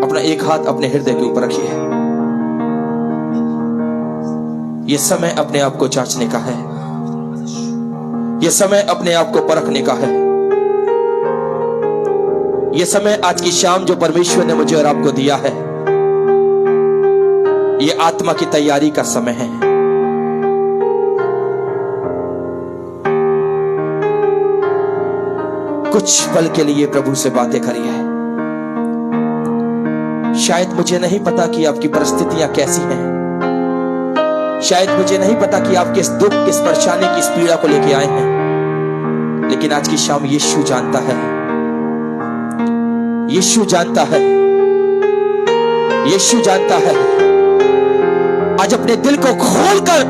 अपना एक हाथ अपने हृदय के ऊपर रखिए। यह समय अपने आप को जांचने का है, यह समय अपने आप को परखने का है। यह समय आज की शाम जो परमेश्वर ने मुझे और आपको दिया है, यह आत्मा की तैयारी का समय है। कुछ पल के लिए प्रभु से बातें करिए। शायद मुझे नहीं पता कि आपकी परिस्थितियां कैसी हैं, शायद मुझे नहीं पता कि आप किस दुख, किस परेशानी, किस पीड़ा को लेके आए हैं, लेकिन आज की शाम यीशु जानता है, यीशु जानता है, यीशु जानता है। आज अपने दिल को खोलकर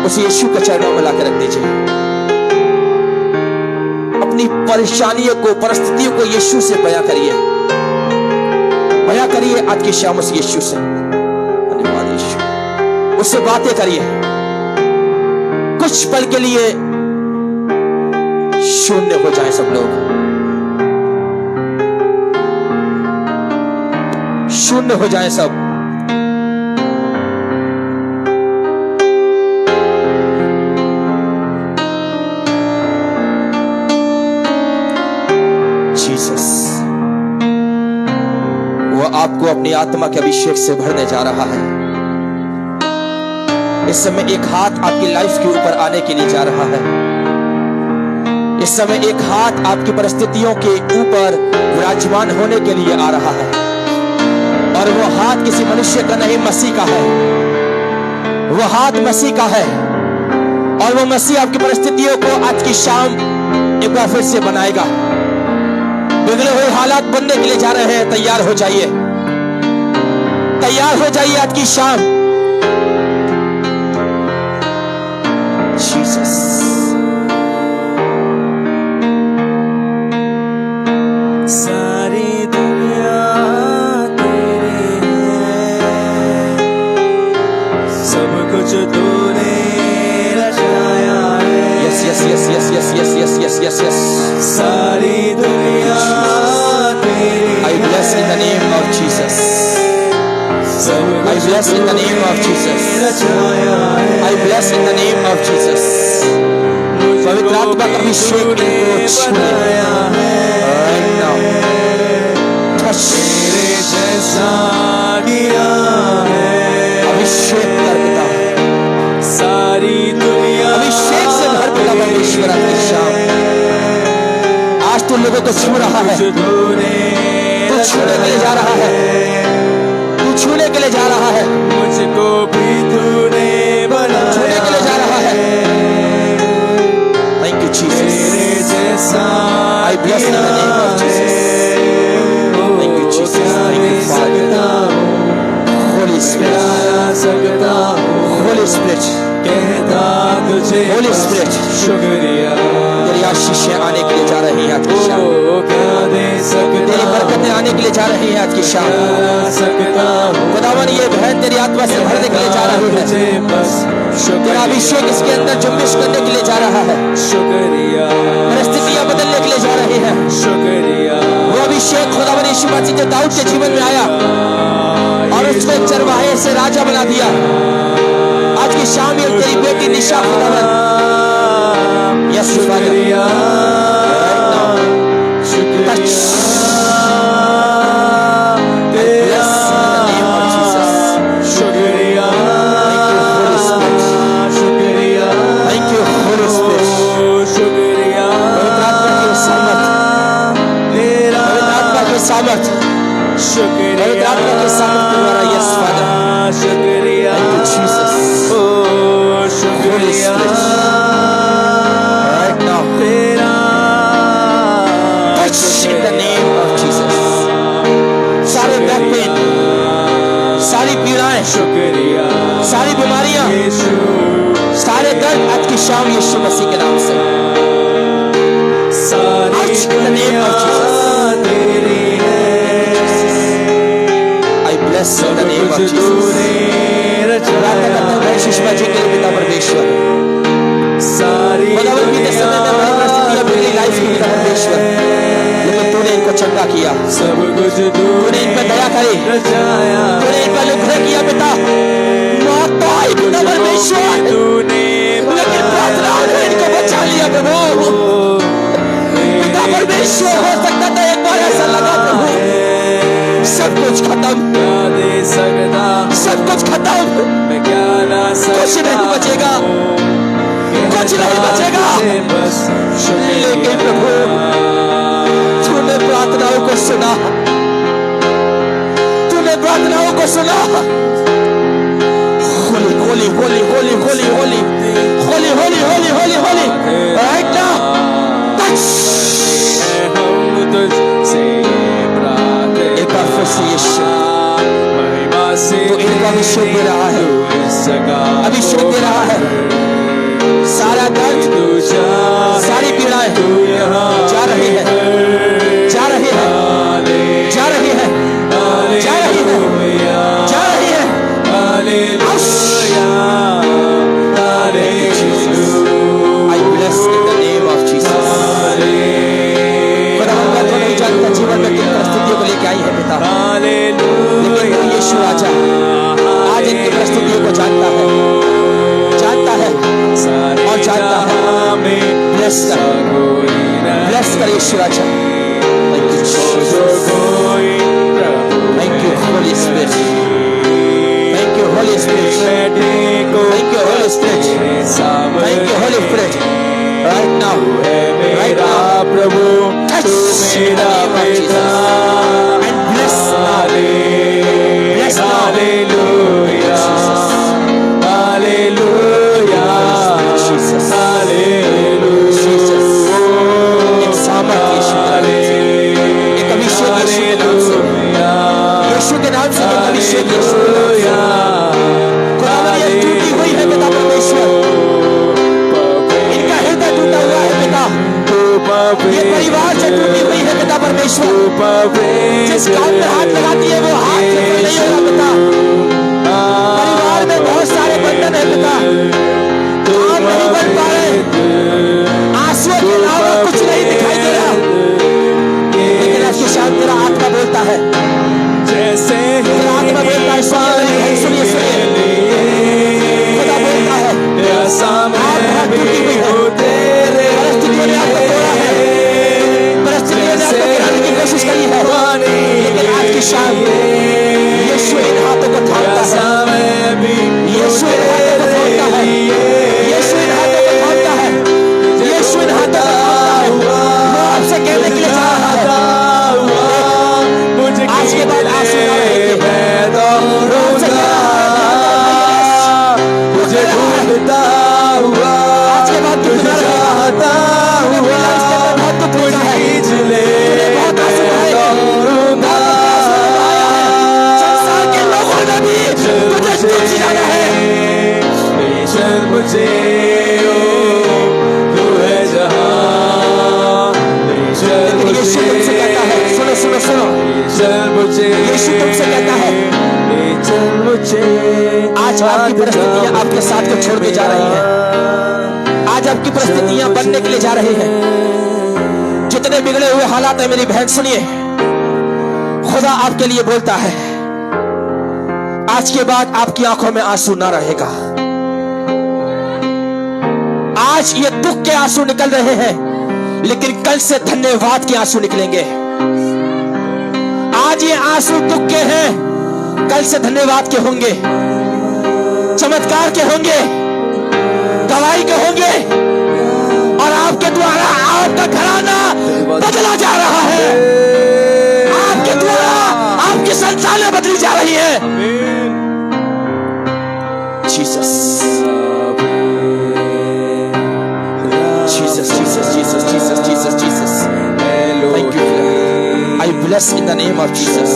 उस यीशु के चरणों में लाकर रख दीजिए। अपनी परेशानियों को, परिस्थितियों को यीशु से बयां करिए, बयां करिए आज की शाम उस यीशु से। धन्यवाद यीशु। उससे बातें करिए। कुछ पल के लिए शून्य हो जाए सब लोग। शून्य हो जाए सब। जीसस, वो आपको अपनी आत्मा के अभिषेक से भरने जा रहा है। इस समय एक हाथ आपकी लाइफ के ऊपर आने के लिए जा रहा है। इस समय एक हाथ आपकी परिस्थितियों के ऊपर विराजमान होने के लिए आ रहा है, और वो हाथ किसी मनुष्य का नहीं, मसीह का है। वो हाथ मसीह का है, और वो मसीह आपकी परिस्थितियों को आज की शाम एक बार फिर से बनाएगा। बिगड़े हुए हालात बनने के लिए जा रहे हैं। तैयार हो जाइए, तैयार हो जाइए आज की शाम। जीसस, सारी दुनिया तेरे है, सब कुछ तूने रचाया है। Yes yes yes yes yes yes yes yes yes yes. सारी दुनिया तेरी I bless in the name of Jesus. I bless in the name of Jesus. I bless in the name of Jesus. पवित्र आत्मा का अभिषेक इनको छूए right now. Touch. तेरे जैसा किया है, अभिषेक कर पिता, सारी दुनिया अभिषेक से भर पिता परमेश्वर आज की शाम। आज तू लोगों को छू रहा है, तू छूने के लिए जा रहा है, तू छूने के लिए जा रहा है, मुझको भी तूने बनाया, छूने के लिए जा रहा है। Thank you Jesus. तेरे जैसा I bless in the name of Jesus. Thank you Jesus. Thank you Father. Holy Spirit. सकता हूँ, Holy Spirit. कहता तुझे Holy Spirit. शुक्रिया, तेरी आशीषें आने के लिए जा रही हैं आज की शाम। ओ क्या दे सकता, तेरी बरकतें आने के लिए जा रही हैं आज की शाम। सकता हूँ, खुदावन ये बहन तेरी आत्मा से भरने के लिए जा रही है। तुझे बस तेरा शुक्रिया, अभिषेक इसके अंदर जुम्बिश करने के लिए जा रहा है। शुक्रिया, परिस्थितियां बदलने के लिए जा रही है। शुक्रिया, वो अभिषेक खुदावन यीशु मसीह जो दाऊद के जीवन में आया और उसको एक चरवाहे से राजा बना दिया, आज की शाम ये तेरी बेटी निशा खुदावन, यस शुक्रिया, Touch. तेरा शुक्रिया, शुक्रिया, Thank you Holy Spirit. शुक्रिया, पवित्र आत्मा की सामर्थ, तेरा पवित्र आत्मा की सामर्थ, शुक्रिया, पवित्र आत्मा की सामर्थ के द्वारा, yes Father. शुक्रिया, Thank you Jesus. ओ शुक्रिया, Right now. तेरा Touch in the name of Jesus. सारे बैक पेन, सारी पीड़ाएं, शुक्रिया, सारी बीमारियां, यीशु, सारे दर्द आज की शाम यीशु मसीह के नाम से सारी Touch in the name of Jesus. तेरी I bless in the name of कुछ Jesus. तूने प्रार्थना करता हूं मैं सुषमा जी के लिए पिता परमेश्वर, सारी खुदावन बीते समय में बड़ी परिस्थितियां बिगड़ी लाइफ की पिता परमेश्वर, लेकिन तूने इनको चंगा किया, सब कुछ तूने इन पर दया करी, रचाया, तूने इन पर अनुग्रह किया पिता। मौत तो आई पिता परमेश्वर, तूने लेकिन प्रार्थनाओं ने इनको बचा लिया प्रभु। पिता परमेश्वर, हो सकता था एक बार ऐसा लगा प्रभु सब कुछ खत्म, क्या दे सकता, सब कुछ खत्म, मैं क्या ना कुछ नहीं बचेगा, कुछ नहीं बचेगा, बस लेकिन प्रभु तूने प्रार्थनाओं को सुना, तूने प्रार्थनाओं को सुना। Holi Holi Holi Holi Holi Holi Holi Holi Holi Holi Holi right now touch. हम तुझसे एक बार फिर से यीशु महिमा से तो इनको अभिषेक दे रहा है, अभिषेक दे रहा है। सारा दर्द, सारी पीड़ाएं जा रही है, जा रही है, जा रही है, जा रही है, जा रही है। I bless in the name of Jesus. खुदावंद, मैं तो नहीं जानता जीवन में किन परिस्थितियों को लेके आई है पिता, लेकिन यीशु राजा। Thank you Jesus. Thank you Holy Spirit. Thank you Holy Spirit. Thank you Holy Spirit. Thank you Holy Spirit. Right now, right now, Prabhu touch in the name of Jesus and bless now. Bless now. Hallelujah. Hallelujah. Jesus. Hallelujah. Jesus. एक सामर्थ यीशु के नाम से, एक अभिषेक यीशु के नाम से, यीशु के नाम से एक अभिषेक यीशु के नाम से। खुदावन ये टूटी हुई है पिता परमेश्वर, इनका हृदय टूटा हुआ है पिता, ये परिवार से टूटी हुई है पिता परमेश्वर। जिस काम में हाथ लगाती है वो हाथ से नहीं होगा पिता। परिवार में बहुत सारे बंधन है पिता, काम नहीं बन पा रहे, आंसुओं के अलावा कुछ नहीं दिखाई दे रहा, लेकिन आज की शाम तेरा आत्मा बोलता है, जैसे तेरा आत्मा बोलता है, सुनिए खुदा बोलता है, आप टूटी हुई है, परिस्थितियों ने आपको तोड़ा है, परिस्थितियों ने आपको गिराने की कोशिश करी है, लेकिन आज की शाम यीशु इन हाथों को थामता है, यीशु इन हाथों को थामता है, यीशु इन हाथों को थामता है, यीशु इन हाथों को थामता है। वो आपसे कहने के लिए जा रहा है, आज के बाद आंसू ना रहेंगे, वो आपसे कह रहा है, मुझे ढूंढता हुआ, आज के बाद तुम ना रहेगा, बहुत दुख होता है, तुम्हें बहुत आंसू आएंगे, संसार के लोगों ने भी तुझे तुझ जाना है। मुझे तू है जहां, लेकिन यीशु तुमसे कहता है, सुनो सुनो सुनो, यीशु तुमसे कहता है, आज आपकी परिस्थितियां आपके साथ को छोड़ के जा रही हैं, आज आपकी परिस्थितियां बनने के लिए जा रही हैं। जितने बिगड़े हुए हालात है मेरी बहन सुनिए, खुदा आपके लिए बोलता है, आज के बाद आपकी आंखों में आंसू ना रहेगा। आज ये दुख के आंसू निकल रहे हैं, लेकिन कल से धन्यवाद के आंसू निकलेंगे। आज ये आंसू दुख के हैं, कल से धन्यवाद के होंगे, चमत्कार के होंगे, गवाही के होंगे, और आपके द्वारा आपका घराना बदला जा रहा है, आपके द्वारा आपकी संतानें बदली जा रही है। Jesus Jesus, Jesus, Jesus, Jesus, Jesus, Jesus. Thank you. I bless in the name of Jesus.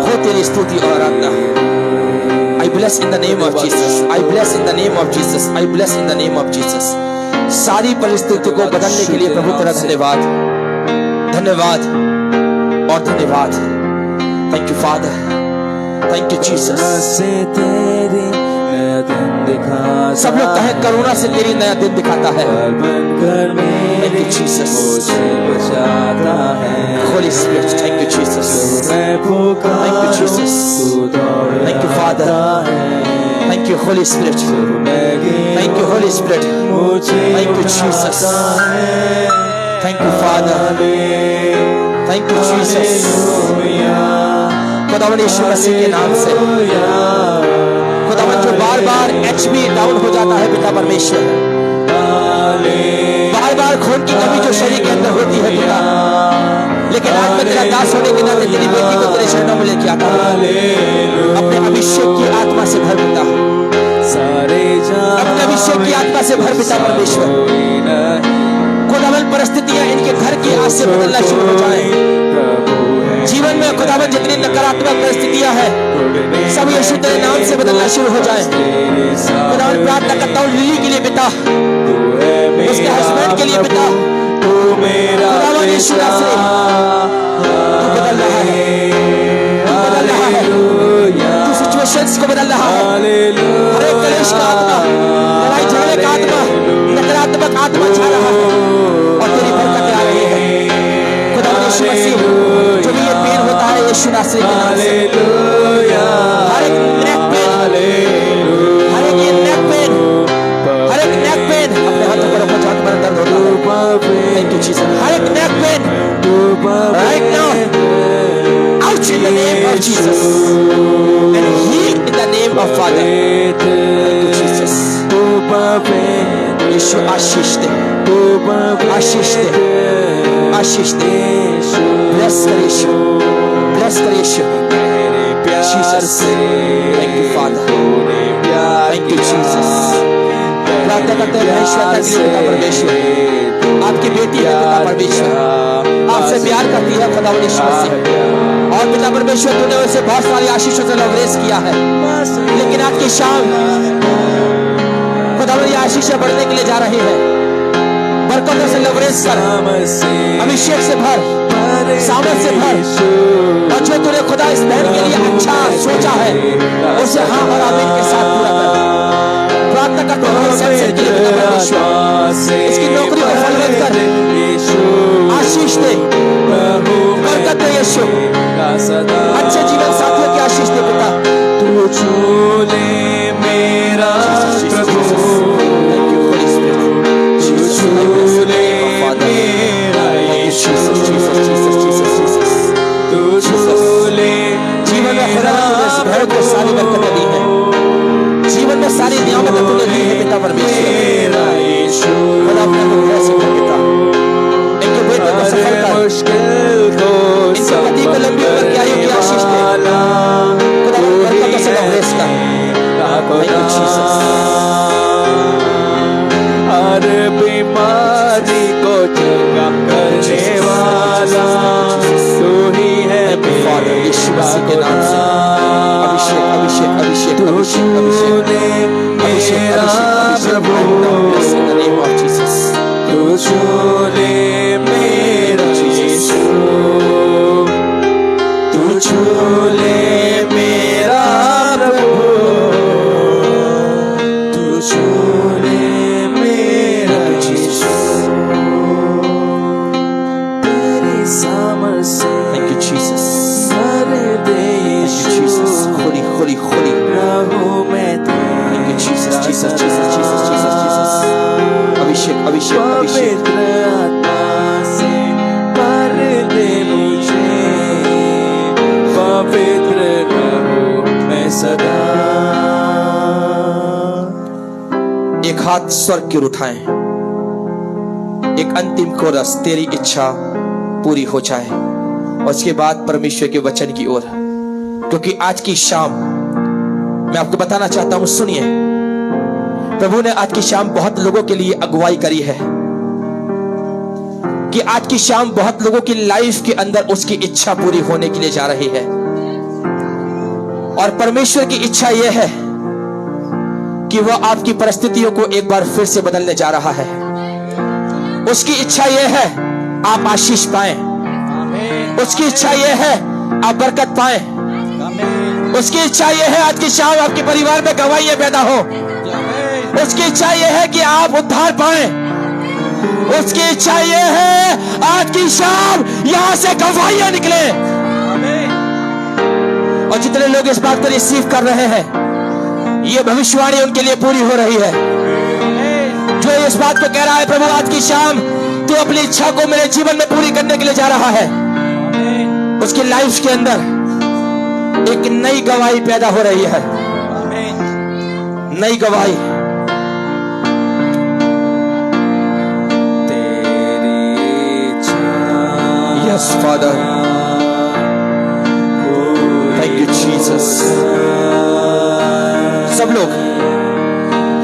हो तेरी स्तुति और आराधना। I bless in the name of Jesus. I bless in the name of Jesus. I bless in the name of Jesus. सारी परिस्थिति को बदलने के लिए प्रभु तेरा धन्यवाद, धन्यवाद और धन्यवाद। Thank you Father. Thank you Jesus. सब लोग कहें करुणा से तेरी नया दिन दिखाता है। Thank you Jesus. Holy Spirit, thank you Jesus. Thank you Jesus. Thank you Father. Thank you Holy Spirit. Thank you Holy Spirit. Thank you Jesus. Thank you Father. Thank you Jesus. खुदावन यीशु मसीह के नाम से, खुदावन जो बार बार HP down हो जाता है पिता परमेश्वर, बार बार खून की कमी जो शरीर के अंदर होती है पिता, लेकिन आज मैं तेरा दास होने के नाते तेरी बेटी को तेरे चरणों में लेके आता हूं। अपने अभिषेक की आत्मा से भर पिता, अपने अभिषेक की आत्मा से भर पिता परमेश्वर। खुदावन परिस्थितियां इनके घर की आज से बदलना शुरू हो जाए। जीवन में खुदावन जितनी नकारात्मक परिस्थितियां हैं, सब यीशु तेरे नाम से बदलना शुरू हो जाए। खुदावन प्रार्थना करता हूँ लिली के लिए पिता, उसके हस्बैंड के लिए पिता, खुदावन यीशु नासरी, तू बदल रहा है, तू बदल रहा है, तू सिचुएशंस को बदल रहा है। हर एक कलेश का आत्मा, लड़ाई झगड़े का आत्मा, नकारात्मक आत्मा छा रहा है और तेरी बरकतें आ रही है। खुदावन यीशु मसीह, जो भी ये पेन होता है यीशु नासरी के नाम से, हर एक नेक पेन, हर एक ये नेक पेन, हर एक नेक पेन अपने हाथों पर रखो जहां तुम्हारा दर्द होता है। Thank you Jesus. And heal in the name of Father. Thank you, Jesus. Yeshu आशीष दे, आशीष दे, आशीष दे. Bless कर यीशु, bless कर यीशु. Jesus. Thank you, Father. Thank you, Jesus. प्रार्थना करते हैं ईश्वर का पिता परमेश्वर, आपकी बेटी है पिता परमेश्वर, आपसे प्यार करती है खुदावंद ईश्वर से, और पिता परमेश्वर तूने उसे बहुत सारी आशीषों से लवरेज किया है, लेकिन आज की शाम खुदावंद ये आशीषें बढ़ने के लिए जा रही है. बरकतों से लवरेज कर, अभिषेक से भर, सामर्थ से भर, और जो तूने खुदा इस बहन के लिए अच्छा सोचा है उसे हाँ और आमीन के साथ पूरा कर. प्रार्थना करते हैं सैमसन के लिए पिता परमेश्वर, इसकी नौकरी को फलवत कर, आशीष दे, बरकत दे यीशु, अच्छे जीवन साथियों की आशीष दे पिता. तू झूले मेरा प्रभु, झूले मेरा यीशु, तू झूले जीवन में खुदा ने इस बहन को सारी बरकतें दी हैं, जीवन में सारी नियामतें तूने दी है पिता परमेश्वर. खुदा अपने को ऐसे कर पिता, इनके बेटे को सफल कर, इनके पति को लंबी उम्र की आयु की आशीष दे, खुदा बरकतों से लवरेज कर. Thank you, Jesus. हर बीमारी को चंगा करने वाला तू ही है Father, यीशु मसीह के नाम से अभिषेक अभिषेक अभिषेक अभिषेक अभिषेक अभिषेक प्रभु. In the name of Jesus. तू झूले मेरा यीशु, तू झूले मेरा प्रभु, तू झूले मेरा यीशु, तेरी सामर्थ से Thank you, Jesus. भर दे Jesus. Holy, holy, holy. रहूं मैं Thank you, Jesus, Jesus, Jesus, Jesus, Jesus, Jesus. अभिषेक अभिषेक अभिषेक. पवित्र आत्मा से भर दे मुझे, पवित्र रहूं मैं सदा. एक हाथ स्वर्ग की ओर उठाएं, एक अंतिम कोरस तेरी इच्छा पूरी हो जाए, और उसके बाद परमेश्वर के वचन की ओर. क्योंकि आज की शाम मैं आपको बताना चाहता हूं, सुनिए, प्रभु ने आज की शाम बहुत लोगों के लिए अगुवाई करी है कि आज की शाम बहुत लोगों की लाइफ के अंदर उसकी इच्छा पूरी होने के लिए जा रही है. और परमेश्वर की इच्छा यह है कि वह आपकी परिस्थितियों को एक बार फिर से बदलने जा रहा है. उसकी इच्छा यह है आप आशीष पाएं, उसकी इच्छा यह है आप बरकत पाएं, उसकी इच्छा यह है आज की शाम आपके परिवार में गवाहियां पैदा हो, उसकी इच्छा यह है कि आप उद्धार पाएं, उसकी इच्छा यह है आज की शाम यहां से गवाहियां निकले. और जितने लोग इस बात को रिसीव कर रहे हैं, ये भविष्यवाणी उनके लिए पूरी हो रही है. जो इस बात को कह रहा है प्रभु आज की शाम तू अपनी इच्छा को मेरे जीवन में पूरी करने के लिए जा रहा है, उसकी लाइफ के अंदर एक नई गवाही पैदा हो रही है, नई गवाही. Yes, Father. Thank you, Jesus. सब लोग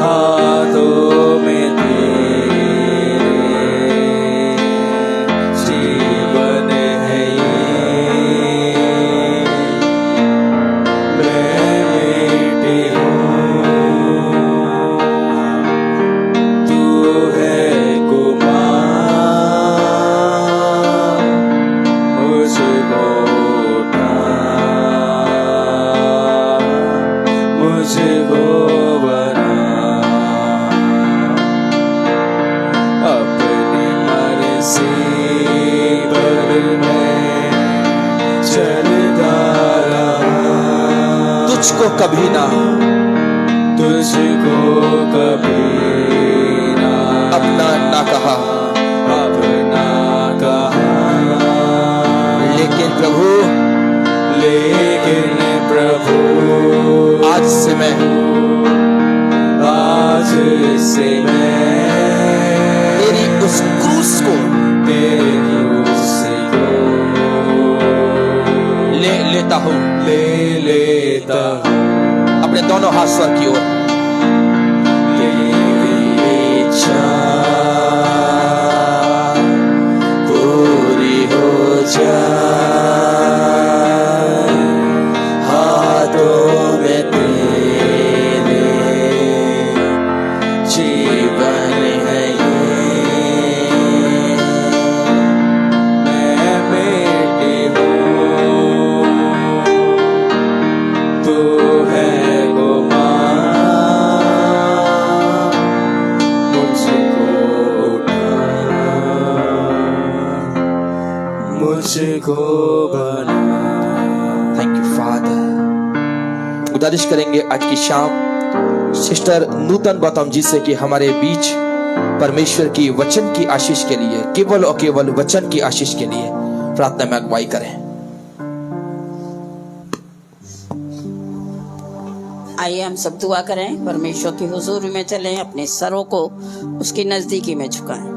हाथों में तेरे जीवन है ये, मैं बेटी हूँ, तू है कुमार, मुझको उठा, मुझको बना, अपनी मर्जी पर मैं चलता रहा, तुझको कभी ना तुझको कभी ना अपना ना कहा, अपना कहा, लेकिन प्रभु लेकिन से मैं तेरी उस क्रूस को तेरे क्रूस को ले लेता हूँ। ले लेता हूँ। अपने दोनों हाथ स्वर की ओर। तेरी इच्छा पूरी हो जाए, हाथों में तेरे जीवन है ये। मैं बेटी हूँ, तू है मुझको बना। Thank you father. गुजारिश करेंगे आज की शाम सिस्टर नूतन गौतम जी से कि हमारे बीच परमेश्वर की वचन की आशीष के लिए, केवल और केवल वचन की आशीष के लिए प्रार्थना में अगुवाई करें। आइए हम सब दुआ करें, परमेश्वर की हुजूरी में चलें, अपने सरों को उसकी नजदीकी में झुकाएं।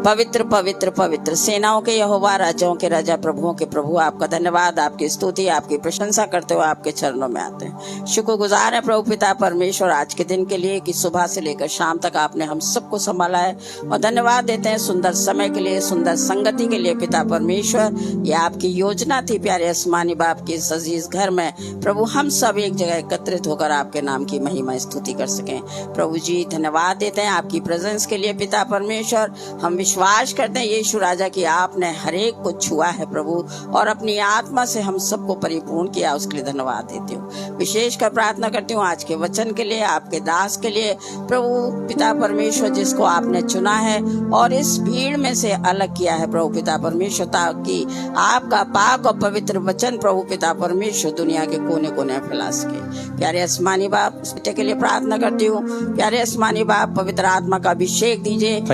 पवित्र पवित्र पवित्र सेनाओं के यहोवा, राजाओं के राजा, प्रभुओं के प्रभु, आपका धन्यवाद, आपकी स्तुति, आपकी प्रशंसा करते हुए आपके चरणों में आते हैं। शुक्रगुजार है प्रभु पिता परमेश्वर आज के दिन के लिए कि सुबह से लेकर शाम तक आपने हम सबको संभाला है, और धन्यवाद देते हैं सुंदर समय के लिए, सुंदर संगति के लिए पिता परमेश्वर। ये आपकी योजना थी प्यारे आसमानी बाप के इस अजीज घर में प्रभु हम सब एक जगह एकत्रित होकर आपके नाम की महिमा स्तुति कर सकें। प्रभु जी धन्यवाद देते हैं आपकी प्रेजेंस के लिए पिता परमेश्वर। हम विश्वास करते हैं यीशु राजा की आपने हर एक को छुआ है प्रभु, और अपनी आत्मा से हम सबको परिपूर्ण किया, उसके लिए धन्यवाद देती हूँ। विशेष कर प्रार्थना करती हूँ आज के वचन के लिए, आपके दास के लिए प्रभु पिता परमेश्वर, जिसको आपने चुना है और इस भीड़ में से अलग किया है प्रभु पिता परमेश्वर, ताकि आपका पाक और पवित्र वचन प्रभु पिता परमेश्वर दुनिया के कोने कोने फैला सके। प्यारे आसमानी बाप, इस बेटे के लिए प्रार्थना करती हूँ। प्यारे आसमानी बाप, पवित्र आत्मा का अभिषेक दीजिए और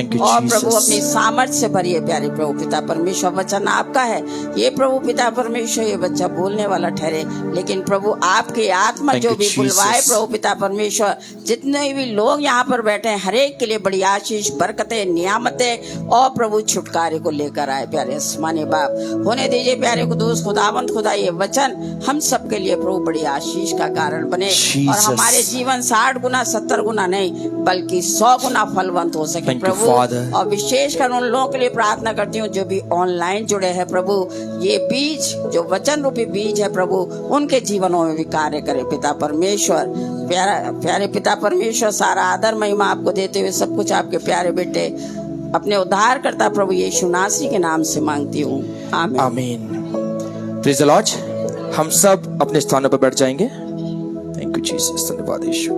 प्रभु अपनी सामर्थ्य से भरिए। प्यारे प्रभु पिता परमेश्वर, वचन आपका है, ये प्रभु पिता परमेश्वर ये बच्चा बोलने वाला ठहरे, लेकिन प्रभु आपकी आत्मा जो भी बुलवाए प्रभु पिता परमेश्वर, जितने भी लोग यहाँ पर बैठे हैं हर एक के लिए बड़ी आशीष, बरकतें, नियामतें और प्रभु छुटकारे को लेकर आए। प्यारे आसमानी बाप, होने दीजिए प्यारे कुदूस खुदावंद खुदा, ये वचन हम सब के लिए प्रभु बड़ी आशीष का कारण बने, और हमारे जीवन 60 गुना 70 गुना नहीं बल्कि 100 गुना फलवंत हो सके प्रभु। और विशेष कर उन लोगों के लिए प्रार्थना करती हूँ जो भी ऑनलाइन जुड़े हैं प्रभु, ये बीज जो वचन रूपी बीज है प्रभु, उनके जीवनों में भी कार्य करे पिता परमेश्वर। प्यारे पिता परमेश्वर, सारा आदर महिमा आपको देते हुए सब कुछ आपके प्यारे बेटे अपने उद्धार करता प्रभु यीशु नासरी के नाम से मांगती हूँ, आमीन। आमीन। Praise the Lord. हम सब अपने स्थानों पर बैठ जाएंगे। थैंक यू जीसस, धन्यवाद यीशु,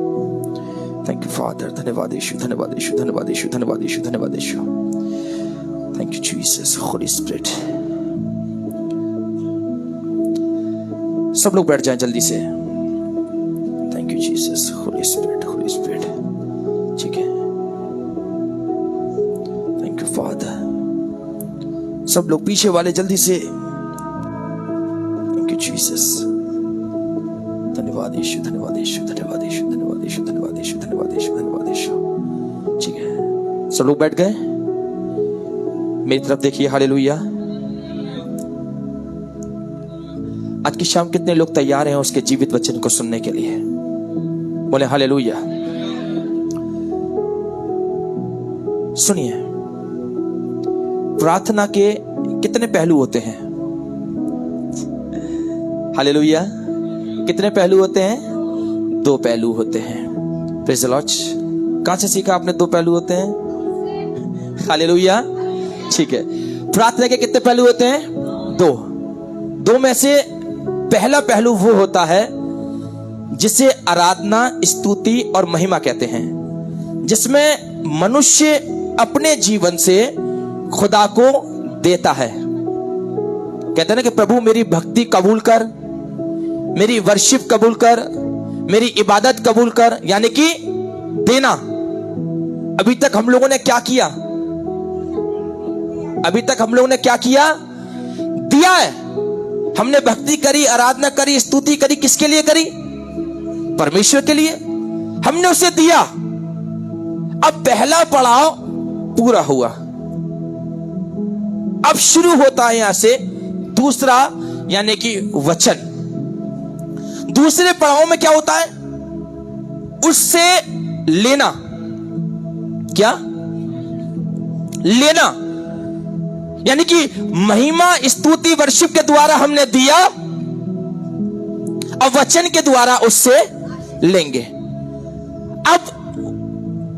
थैंक यू फादर, धन्यवाद यीशु, धन्यवाद यीशु, धन्यवाद यीशु, धन्यवाद यीशु, धन्यवाद यीशु, thank you Jesus, holy spirit. सब लोग बैठ जाएं जल्दी से। Thank you Jesus, holy spirit, holy spirit. ठीक है, थैंक यू फादर। सब लोग पीछे वाले जल्दी से। थैंक यू जीसस, धन्यवाद यीशु, धन्यवाद यीशु, धन्यवाद यीशु, धन्यवाद यीशु, धन्यवाद यीशु, धन्यवाद यीशु, धन्यवाद यीशु। ठीक है, सब लोग बैठ गए? मेरी तरफ देखिए। हालेलुया। आज की शाम कितने लोग तैयार हैं उसके जीवित वचन को सुनने के लिए? बोले हालेलुया। सुनिए, प्रार्थना के कितने पहलू होते हैं? हालेलुया। कितने पहलू होते हैं? 2 पहलू होते हैं। Praise the Lord. कहां से सीखा आपने 2 पहलू होते हैं? हालेलुया। ठीक है, प्रार्थना के कितने पहलू होते हैं? 2 में से पहला पहलू वो होता है जिसे आराधना, स्तुति और महिमा कहते हैं, जिसमें मनुष्य अपने जीवन से खुदा को देता है। कहते हैं ना कि प्रभु मेरी भक्ति कबूल कर, मेरी वर्शिप कबूल कर, मेरी इबादत कबूल कर, यानी कि देना। अभी तक हम लोगों ने क्या किया? अभी तक हम लोगों ने क्या किया? दिया है। हमने भक्ति करी, आराधना करी, स्तुति करी, किसके लिए करी? परमेश्वर के लिए। हमने उसे दिया। अब पहला पड़ाव पूरा हुआ, अब शुरू होता है यहां से दूसरा, यानी कि वचन। दूसरे पड़ाव में क्या होता है? उससे लेना। क्या लेना? यानी कि महिमा, स्तुति, वर्शिप के द्वारा हमने दिया, अब वचन के द्वारा उससे लेंगे। अब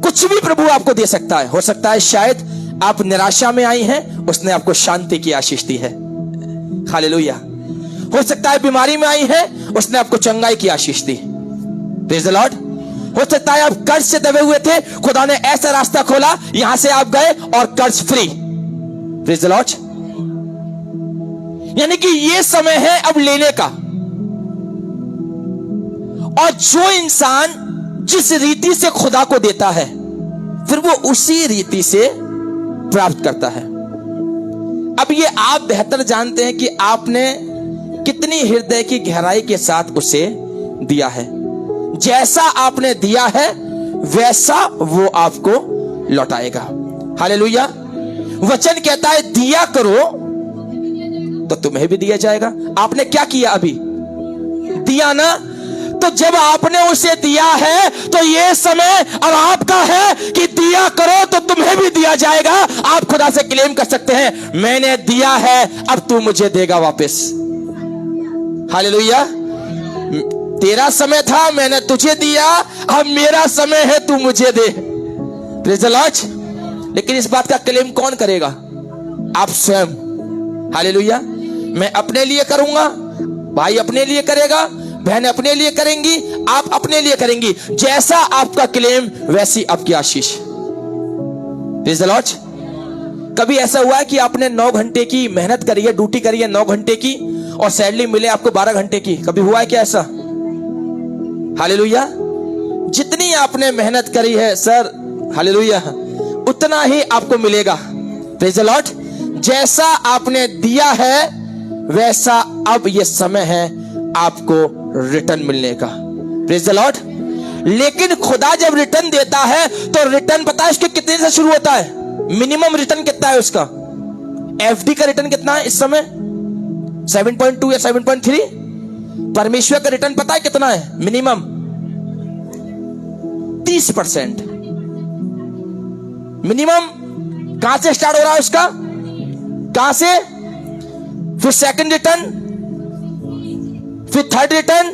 कुछ भी प्रभु आपको दे सकता है। हो सकता है शायद आप निराशा में आई हैं, उसने आपको शांति की आशीष दी है। हालेलुया। हो सकता है बीमारी में आई है, उसने आपको चंगाई की आशीष दी। Praise the lord. हो सकता है आप कर्ज से दबे हुए थे, खुदा ने ऐसा रास्ता खोला, यहां से आप गए और कर्ज फ्री। Praise the Lord. यानी कि यह समय है अब लेने का। और जो इंसान जिस रीति से खुदा को देता है, फिर वो उसी रीति से प्राप्त करता है। अब ये आप बेहतर जानते हैं कि आपने कितनी हृदय की गहराई के साथ उसे दिया है। जैसा आपने दिया है वैसा वो आपको लौटाएगा। हालेलुया। वचन कहता है दिया करो तो तुम्हें भी दिया जाएगा। आपने क्या किया? अभी दिया ना। तो जब आपने उसे दिया है तो ये समय अब आपका है कि दिया करो तो तुम्हें भी दिया जाएगा। आप खुदा से क्लेम कर सकते हैं, मैंने दिया है, अब तू मुझे देगा वापस। हालेलुया। तेरा समय था, मैंने तुझे दिया, अब मेरा समय है, तू मुझे दे। Praise the Lord. लेकिन इस बात का क्लेम कौन करेगा? आप स्वयं। हालेलुया। मैं अपने लिए करूंगा, भाई अपने लिए करेगा, बहन अपने लिए करेंगी, आप अपने लिए करेंगी। जैसा आपका क्लेम वैसी आपकी आशीष। Praise the Lord. कभी ऐसा हुआ है कि आपने 9 घंटे की मेहनत करी है, ड्यूटी करी है 9 घंटे की, और सैलरी मिले आपको 12 घंटे की? कभी हुआ है क्या ऐसा? हालेलुया। जितनी आपने मेहनत करी है सर, हालेलुया, उतना ही आपको मिलेगा। Praise the Lord. जैसा आपने दिया है वैसा अब ये समय है आपको रिटर्न मिलने का। Praise the Lord. लेकिन खुदा जब रिटर्न देता है तो रिटर्न पता है उसके कितने से शुरू होता है? मिनिमम रिटर्न कितना है उसका? एफडी का रिटर्न कितना है इस समय? 7.2 या 7.3? परमेश्वर का रिटर्न पता है कितना है? मिनिमम 30%। मिनिमम कहां से स्टार्ट हो रहा है उसका? कहां से? फिर सेकंड रिटर्न, फिर थर्ड रिटर्न,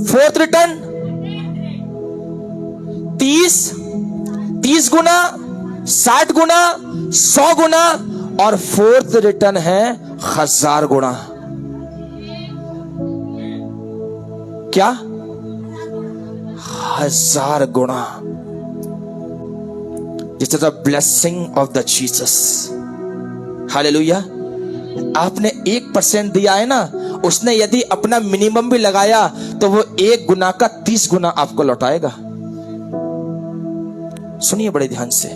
फोर्थ रिटर्न, 30 गुना, 60 गुना, 100 गुना, और फोर्थ रिटर्न है 1000 गुना। क्या? 1000 गुना। This is the blessing of the Jesus. हालेलुया। आपने 1% दिया है ना, उसने यदि अपना मिनिमम भी लगाया तो वो 1 गुना का 30 गुना आपको लौटाएगा। सुनिए बड़े ध्यान से।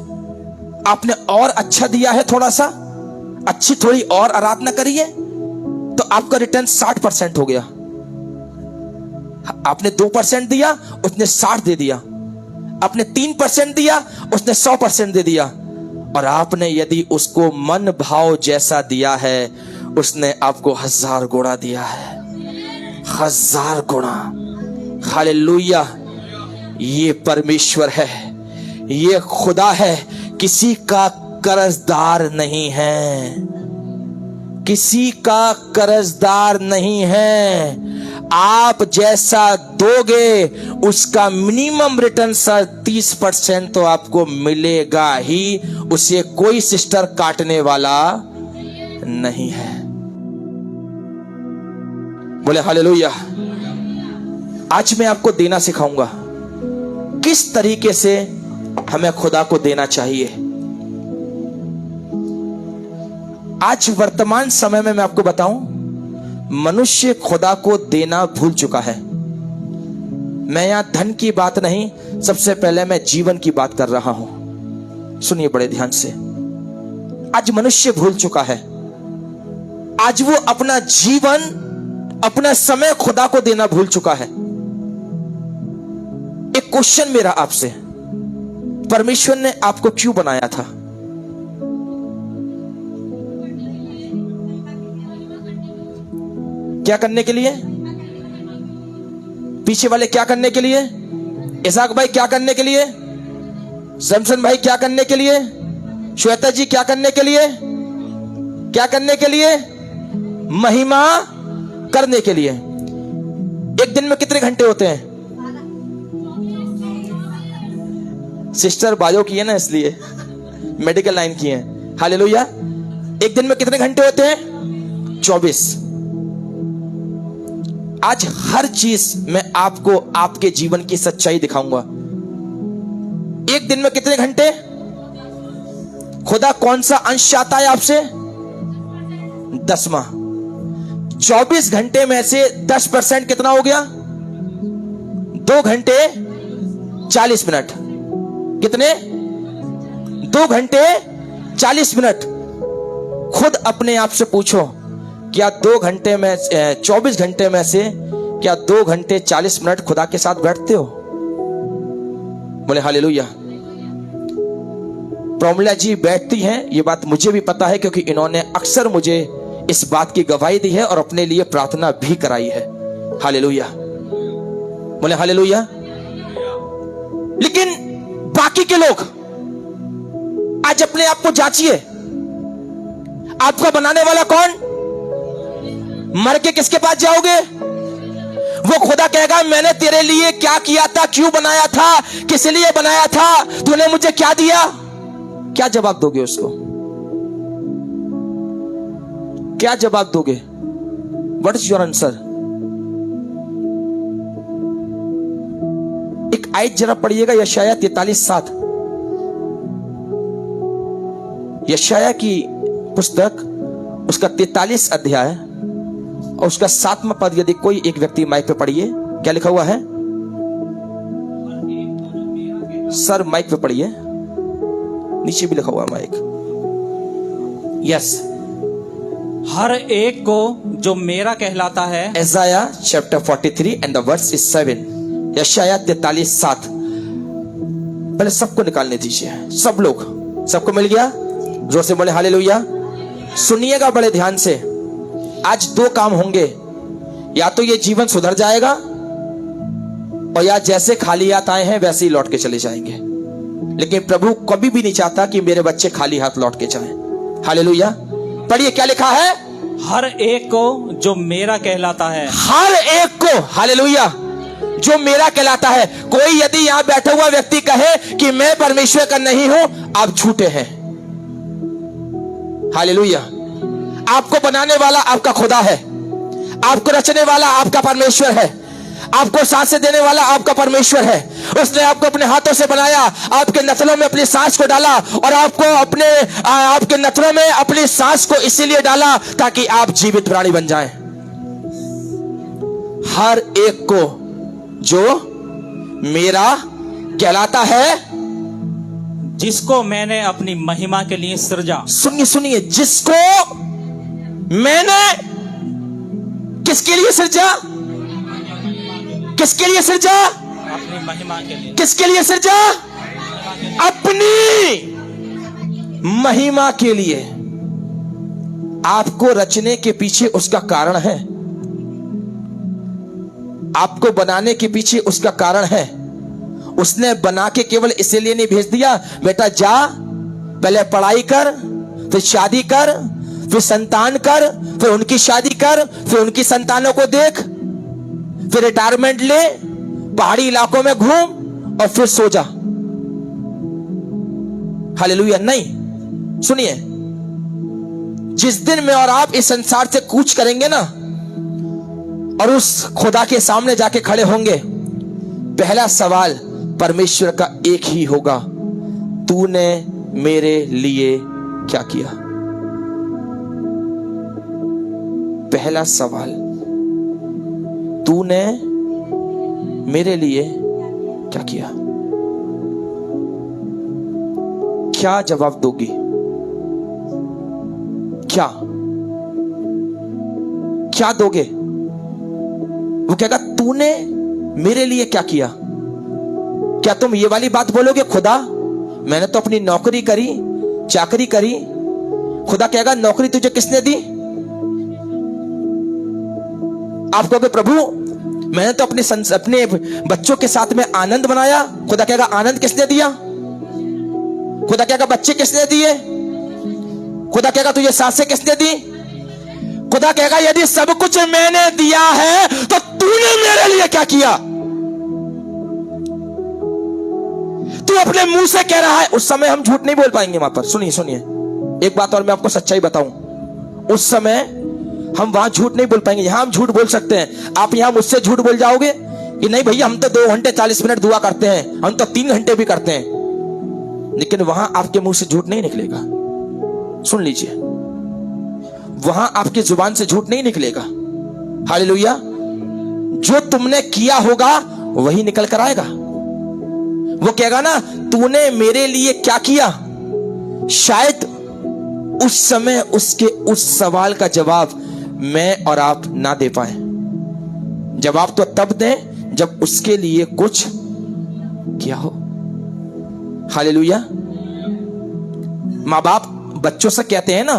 आपने और अच्छा दिया है, थोड़ा सा अच्छी थोड़ी और आराधना करिए तो आपका रिटर्न 60% हो गया। आपने 2% दिया, उसने 60 दे दिया। आपने 3% दिया, उसने 100% दे दिया। और आपने यदि उसको मन भाव जैसा दिया है, उसने आपको 1000 गुणा दिया है। 1000 गुणा। हालेलुया। ये परमेश्वर है, ये खुदा है, किसी का कर्जदार नहीं है, किसी का कर्जदार नहीं है। आप जैसा दोगे उसका मिनिमम रिटर्न 30% तो आपको मिलेगा ही, उसे कोई सिस्टर काटने वाला नहीं है। बोले हालेलुया। आज मैं आपको देना सिखाऊंगा, किस तरीके से हमें खुदा को देना चाहिए। आज वर्तमान समय में मैं आपको बताऊं, मनुष्य खुदा को देना भूल चुका है। मैं यहां धन की बात नहीं, सबसे पहले मैं जीवन की बात कर रहा हूं। सुनिए बड़े ध्यान से। आज मनुष्य भूल चुका है। आज वो अपना जीवन, अपना समय खुदा को देना भूल चुका है। एक क्वेश्चन मेरा आपसे, परमेश्वर ने आपको क्यों बनाया था? क्या करने के लिए? पीछे वाले क्या करने के लिए? इसाक भाई क्या करने के लिए? समसन भाई क्या करने के लिए? श्वेता जी क्या करने के लिए? क्या करने के लिए? महिमा करने के लिए। एक दिन में कितने घंटे होते हैं? सिस्टर बायो की है ना, इसलिए मेडिकल लाइन की है। हालेलुया। एक दिन में कितने घंटे होते हैं? 24। आज हर चीज मैं आपको आपके जीवन की सच्चाई दिखाऊंगा। एक दिन में कितने घंटे? खुदा कौन सा अंश चाहता है आपसे? 10वां। 24 घंटे में से 10% कितना हो गया? 2 घंटे 40 मिनट। कितने? 2 घंटे 40 मिनट। खुद अपने आप से पूछो, क्या 2 घंटे में 24 घंटे में से क्या 2 घंटे 40 मिनट खुदा के साथ बैठते हो? बोले हालेलुया। प्रमिला जी बैठती हैं, ये बात मुझे भी पता है, क्योंकि इन्होंने अक्सर मुझे इस बात की गवाही दी है और अपने लिए प्रार्थना भी कराई है। हालेलुया। बोले हालेलुया। लेकिन बाकी के लोग आज अपने आप को जांचिए, आपका बनाने वाला कौन? मर के किसके पास जाओगे? वो खुदा कहेगा मैंने तेरे लिए क्या किया था, क्यों बनाया था, किस लिए बनाया था, तूने मुझे क्या दिया? क्या जवाब दोगे उसको? क्या जवाब दोगे? What is your answer? एक आयत जरा पढ़िएगा, यशाया 43:7। यशाया की पुस्तक उसका 43 अध्याय और उसका 7वां पद, यदि कोई एक व्यक्ति माइक पे पढ़िए। क्या लिखा हुआ है सर? माइक पे पढ़िए, नीचे भी लिखा हुआ है माइक। यस। हर एक को जो मेरा कहलाता है। Isaiah chapter 43 and the verse is 7। यशाया 43:7। पहले सबको निकालने दीजिए, सब लोग। सबको मिल गया? जोर से बोले हालेलुया। सुनिएगा बड़े ध्यान से। आज 2 काम होंगे, या तो ये जीवन सुधर जाएगा और या जैसे खाली हाथ आए हैं वैसे ही लौट के चले जाएंगे। लेकिन प्रभु कभी भी नहीं चाहता कि मेरे बच्चे खाली हाथ लौट के जाएं। हालेलुया। पढ़िए क्या लिखा है? हर एक को जो मेरा कहलाता है। हर एक को, हालेलुया, जो मेरा कहलाता है। कोई यदि यहां बैठा हुआ व्यक्ति कहे कि मैं परमेश्वर का नहीं हूं, आप झूठे हैं। हालेलुया। आपको बनाने वाला आपका खुदा है, आपको रचने वाला आपका परमेश्वर है, आपको सांसें देने वाला आपका परमेश्वर है। उसने आपको अपने हाथों से बनाया, आपके नथनों में अपनी सांस को डाला और आपको आपके नथनों में अपनी सांस को इसीलिए डाला ताकि आप जीवित प्राणी बन जाएं। हर एक को जो मेरा कहलाता है, जिसको मैंने अपनी महिमा के लिए सृजा। सुनिए सुनिए, जिसको मैंने किसके लिए सृजा? किसके लिए सृजा? अपनी महिमा के लिए। किसके लिए सृजा? अपनी महिमा के लिए। आपको रचने के पीछे उसका कारण है, आपको बनाने के पीछे उसका कारण है। उसने बना के केवल इसीलिए नहीं भेज दिया, बेटा जा पहले पढ़ाई कर, फिर शादी कर, फिर संतान कर, फिर उनकी शादी कर, फिर उनकी संतानों को देख, फिर रिटायरमेंट ले, पहाड़ी इलाकों में घूम और फिर सो जा। हालेलुया। नहीं, सुनिए, जिस दिन मैं और आप इस संसार से कूच करेंगे ना और उस खुदा के सामने जाके खड़े होंगे, पहला सवाल परमेश्वर का एक ही होगा, तूने मेरे लिए क्या किया? पहला सवाल, तूने मेरे लिए क्या किया? क्या जवाब दोगी? क्या दोगे? वो कहेगा तूने मेरे लिए क्या किया? क्या तुम ये वाली बात बोलोगे, खुदा मैंने तो अपनी नौकरी करी, चाकरी करी। खुदा कहेगा नौकरी तुझे किसने दी? आप कहोगे प्रभु मैंने तो अपने बच्चों के साथ में आनंद बनाया। खुदा कहेगा आनंद किसने दिया? खुदा कहेगा बच्चे किसने दिए? खुदा कहेगा तुझे सांसें किसने दी? खुदा कहेगा यदि सब कुछ मैंने दिया है तो तूने मेरे लिए क्या किया? तू अपने मुंह से कह रहा है। उस समय हम झूठ नहीं बोल पाएंगे वहां पर। सुनिए सुनिए, एक बात और मैं आपको सच्चाई बताऊं, उस समय हम वहां झूठ नहीं बोल पाएंगे। यहां हम झूठ बोल सकते हैं। आप यहां मुझसे झूठ बोल जाओगे कि नहीं भैया हम तो 2 घंटे 40 मिनट दुआ करते हैं, हम तो 3 घंटे भी करते हैं, लेकिन वहां आपके मुंह से झूठ नहीं निकलेगा। सुन लीजिए, वहां आपकी जुबान से झूठ नहीं निकलेगा। हालेलुया। जो तुमने किया होगा वही निकल कर आएगा। वो कहेगा ना तूने मेरे लिए क्या किया? शायद उस समय उसके उस सवाल का जवाब मैं और आप ना दे पाए। जवाब तो तब दें जब उसके लिए कुछ किया हो। हालेलुया। माँ बाप बच्चों से कहते हैं ना,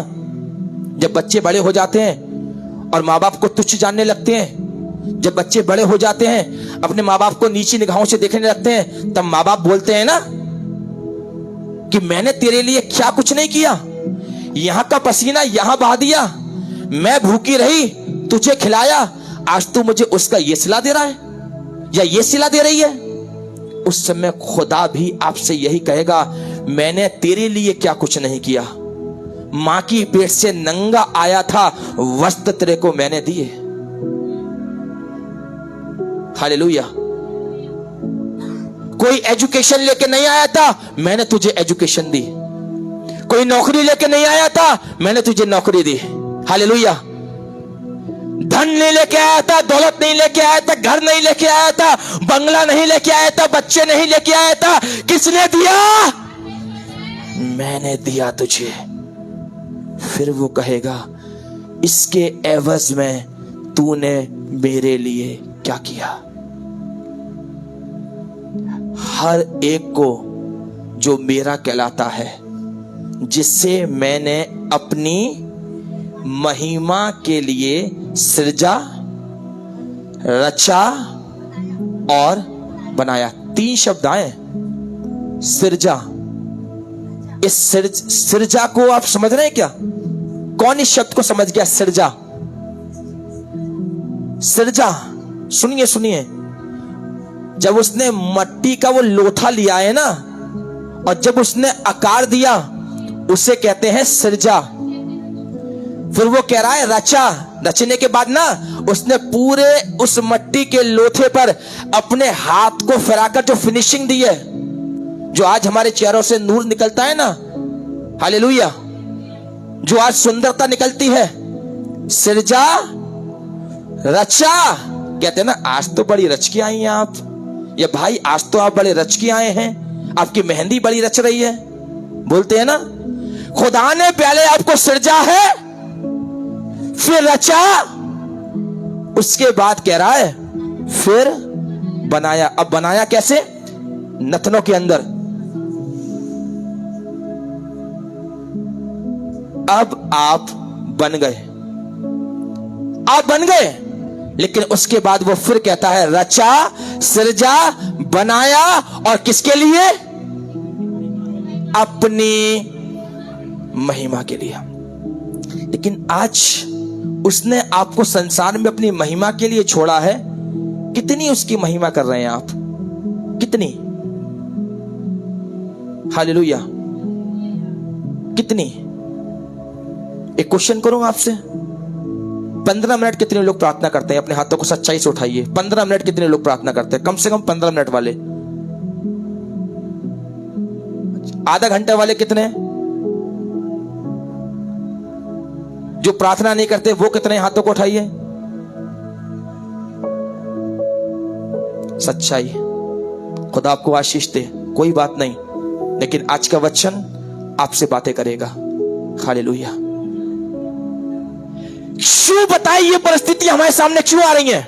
जब बच्चे बड़े हो जाते हैं और माँ बाप को तुच्छ जानने लगते हैं, जब बच्चे बड़े हो जाते हैं अपने माँ बाप को नीची निगाहों से देखने लगते हैं, तब माँ बाप बोलते हैं ना कि मैंने तेरे लिए क्या कुछ नहीं किया, यहां का पसीना यहां बहा दिया, मैं भूखी रही तुझे खिलाया, आज तू मुझे उसका ये सिला दे रहा है या ये सिला दे रही है। उस समय खुदा भी आपसे यही कहेगा मैंने तेरे लिए क्या कुछ नहीं किया। मां की पेट से नंगा आया था, वस्त्र तेरे को मैंने दिए। हालेलुया। कोई एजुकेशन लेके नहीं आया था, मैंने तुझे एजुकेशन दी। कोई नौकरी लेके नहीं आया था, मैंने तुझे नौकरी दी। हालेलुया। धन नहीं लेके आया था, दौलत नहीं लेके आया था, घर नहीं लेके आया था, बंगला नहीं लेके आया था, बच्चे नहीं लेके आया था। किसने दिया? मैंने दिया तुझे। फिर वो कहेगा इसके एवज में तूने मेरे लिए क्या किया? हर एक को जो मेरा कहलाता है, जिससे मैंने अपनी महिमा के लिए सृजा, रचा और बनाया। 3 शब्द आए, सृजा। इस सृजा को आप समझ रहे हैं क्या? कौन इस शब्द को समझ गया? सृजा, सृजा। सुनिए सुनिए, जब उसने मट्टी का वो लोथा लिया है ना, और जब उसने आकार दिया, उसे कहते हैं सृजा। फिर वो कह रहा है रचा। रचने के बाद ना उसने पूरे उस मट्टी के लोथे पर अपने हाथ को फिराकर जो फिनिशिंग दी है, जो आज हमारे चेहरों से नूर निकलता है ना, हालेलुया, जो आज सुंदरता निकलती है, सृजा, रचा। कहते हैं ना आज तो बड़ी रच के आई हैं आप, या भाई आज तो आप बड़े रच के आए हैं, आपकी मेहंदी बड़ी रच रही है, बोलते हैं ना। खुदा ने पहले आपको सृजा है, फिर रचा, उसके बाद कह रहा है फिर बनाया। अब बनाया कैसे? नथनों के अंदर। अब आप बन गए, आप बन गए। लेकिन उसके बाद वो फिर कहता है रचा, सृजा, बनाया, और किसके लिए? अपनी महिमा के लिए। लेकिन आज उसने आपको संसार में अपनी महिमा के लिए छोड़ा है। कितनी उसकी महिमा कर रहे हैं आप? कितनी? हालेलुया। कितनी? एक क्वेश्चन करूं आपसे, 15 मिनट कितने लोग प्रार्थना करते हैं? अपने हाथों को सच्चाई से उठाइए। 15 मिनट कितने लोग प्रार्थना करते हैं? कम से कम 15 मिनट वाले। आधा घंटे वाले कितने? जो प्रार्थना नहीं करते वो कितने? हाथों को उठाइए। सच्चाई। खुदा आपको आशीष दे, कोई बात नहीं, लेकिन आज का वचन आपसे बातें करेगा। हालेलुया। क्यों बताइए ये परिस्थिति हमारे सामने क्यों आ रही है?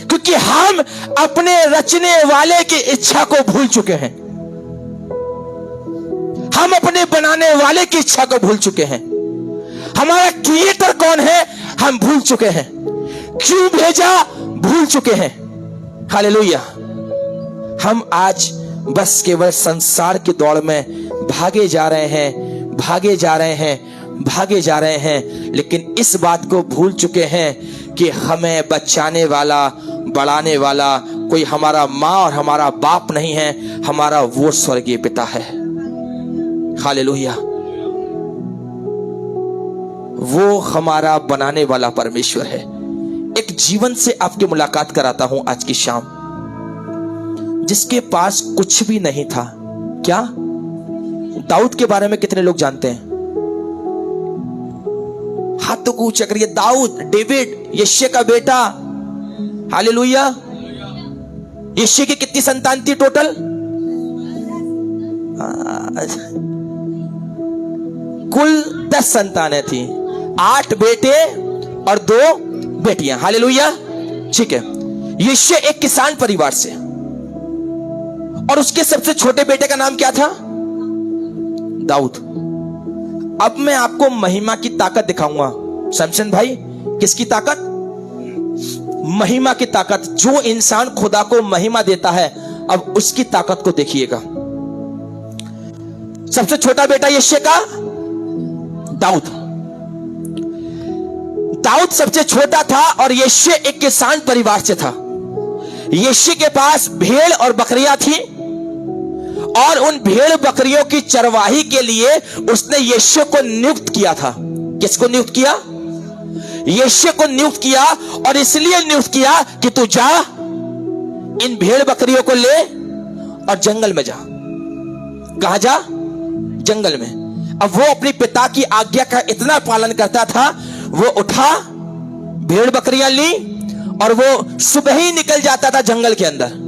क्योंकि हम अपने रचने वाले की इच्छा को भूल चुके हैं। हम अपने बनाने वाले की इच्छा को भूल चुके हैं। हमारा क्रिएटर कौन है हम भूल चुके हैं, क्यों भेजा भूल चुके हैं। हालेलुया। हम आज बस केवल संसार की दौड़ में भागे जा रहे हैं, भागे जा रहे हैं, भागे जा रहे हैं, लेकिन इस बात को भूल चुके हैं कि हमें बचाने वाला, बढ़ाने वाला कोई हमारा माँ और हमारा बाप नहीं है, हमारा वो स्वर्गीय पिता है। हालेलुया। वो हमारा बनाने वाला परमेश्वर है। एक जीवन से आपकी मुलाकात कराता हूं आज की शाम, जिसके पास कुछ भी नहीं था। क्या दाऊद के बारे में कितने लोग जानते हैं? हाथ तो ऊंचा करिए। दाऊद, डेविड, यिशै का बेटा। हालेलुया। यिशै की कितनी संतान थी टोटल? कुल 10 संतानें थी, 8 बेटे और 2 बेटियां। हालेलुया। ठीक है। यिशै एक किसान परिवार से, और उसके सबसे छोटे बेटे का नाम क्या था? दाऊद। अब मैं आपको महिमा की ताकत दिखाऊंगा। शमशन भाई, किसकी ताकत? महिमा की ताकत। जो इंसान खुदा को महिमा देता है, अब उसकी ताकत को देखिएगा। सबसे छोटा बेटा यिशै का दाऊद। दाऊद सबसे छोटा था और यिशै एक किसान परिवार से था। यिशै के पास भेड़ और बकरियां थी, और उन भेड़ बकरियों की चरवाही के लिए उसने यिशै को नियुक्त किया था। किसको नियुक्त किया? यिशै को नियुक्त किया, और इसलिए नियुक्त किया कि तू जा, इन भेड़ बकरियों को ले और जंगल में जा। कहां जा? जंगल में। अब वो अपने पिता की आज्ञा का इतना पालन करता था, वो उठा, भेड़ बकरियां ली, और वो सुबह ही निकल जाता था जंगल के अंदर।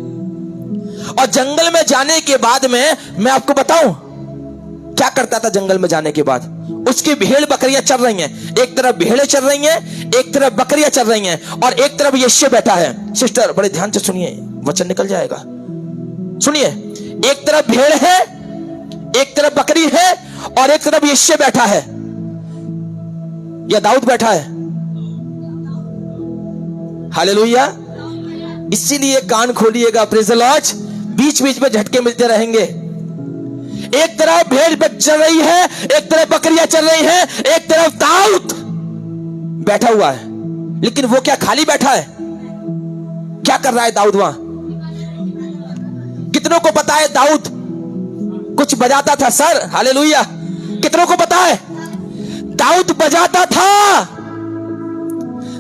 और जंगल में जाने के बाद में मैं आपको बताऊं क्या करता था। जंगल में जाने के बाद उसकी भेड़ बकरियां चल रही हैं, एक तरफ भेड़ें चल रही हैं, एक तरफ बकरियां चल रही हैं, और एक तरफ यिशै बैठा है। सिस्टर बड़े ध्यान से सुनिए, वचन निकल जाएगा। सुनिए, एक तरफ भेड़ है, एक तरफ बकरी है, और एक तरफ यिशै बैठा है, या दाऊद बैठा है। हालेलुया। इसीलिए कान खोलिएगा, प्रेज़ द लॉर्ड। बीच बीच में झटके मिलते रहेंगे। एक तरफ भेड़ चल रही है, एक तरफ बकरियां चल रही हैं, एक तरफ दाऊद बैठा हुआ है। लेकिन वो क्या खाली बैठा है? क्या कर रहा है दाऊद वहां? कितनों को पता है दाऊद कुछ बजाता था? Sir hallelujah. कितनों को पता है? दाऊद बजाता था,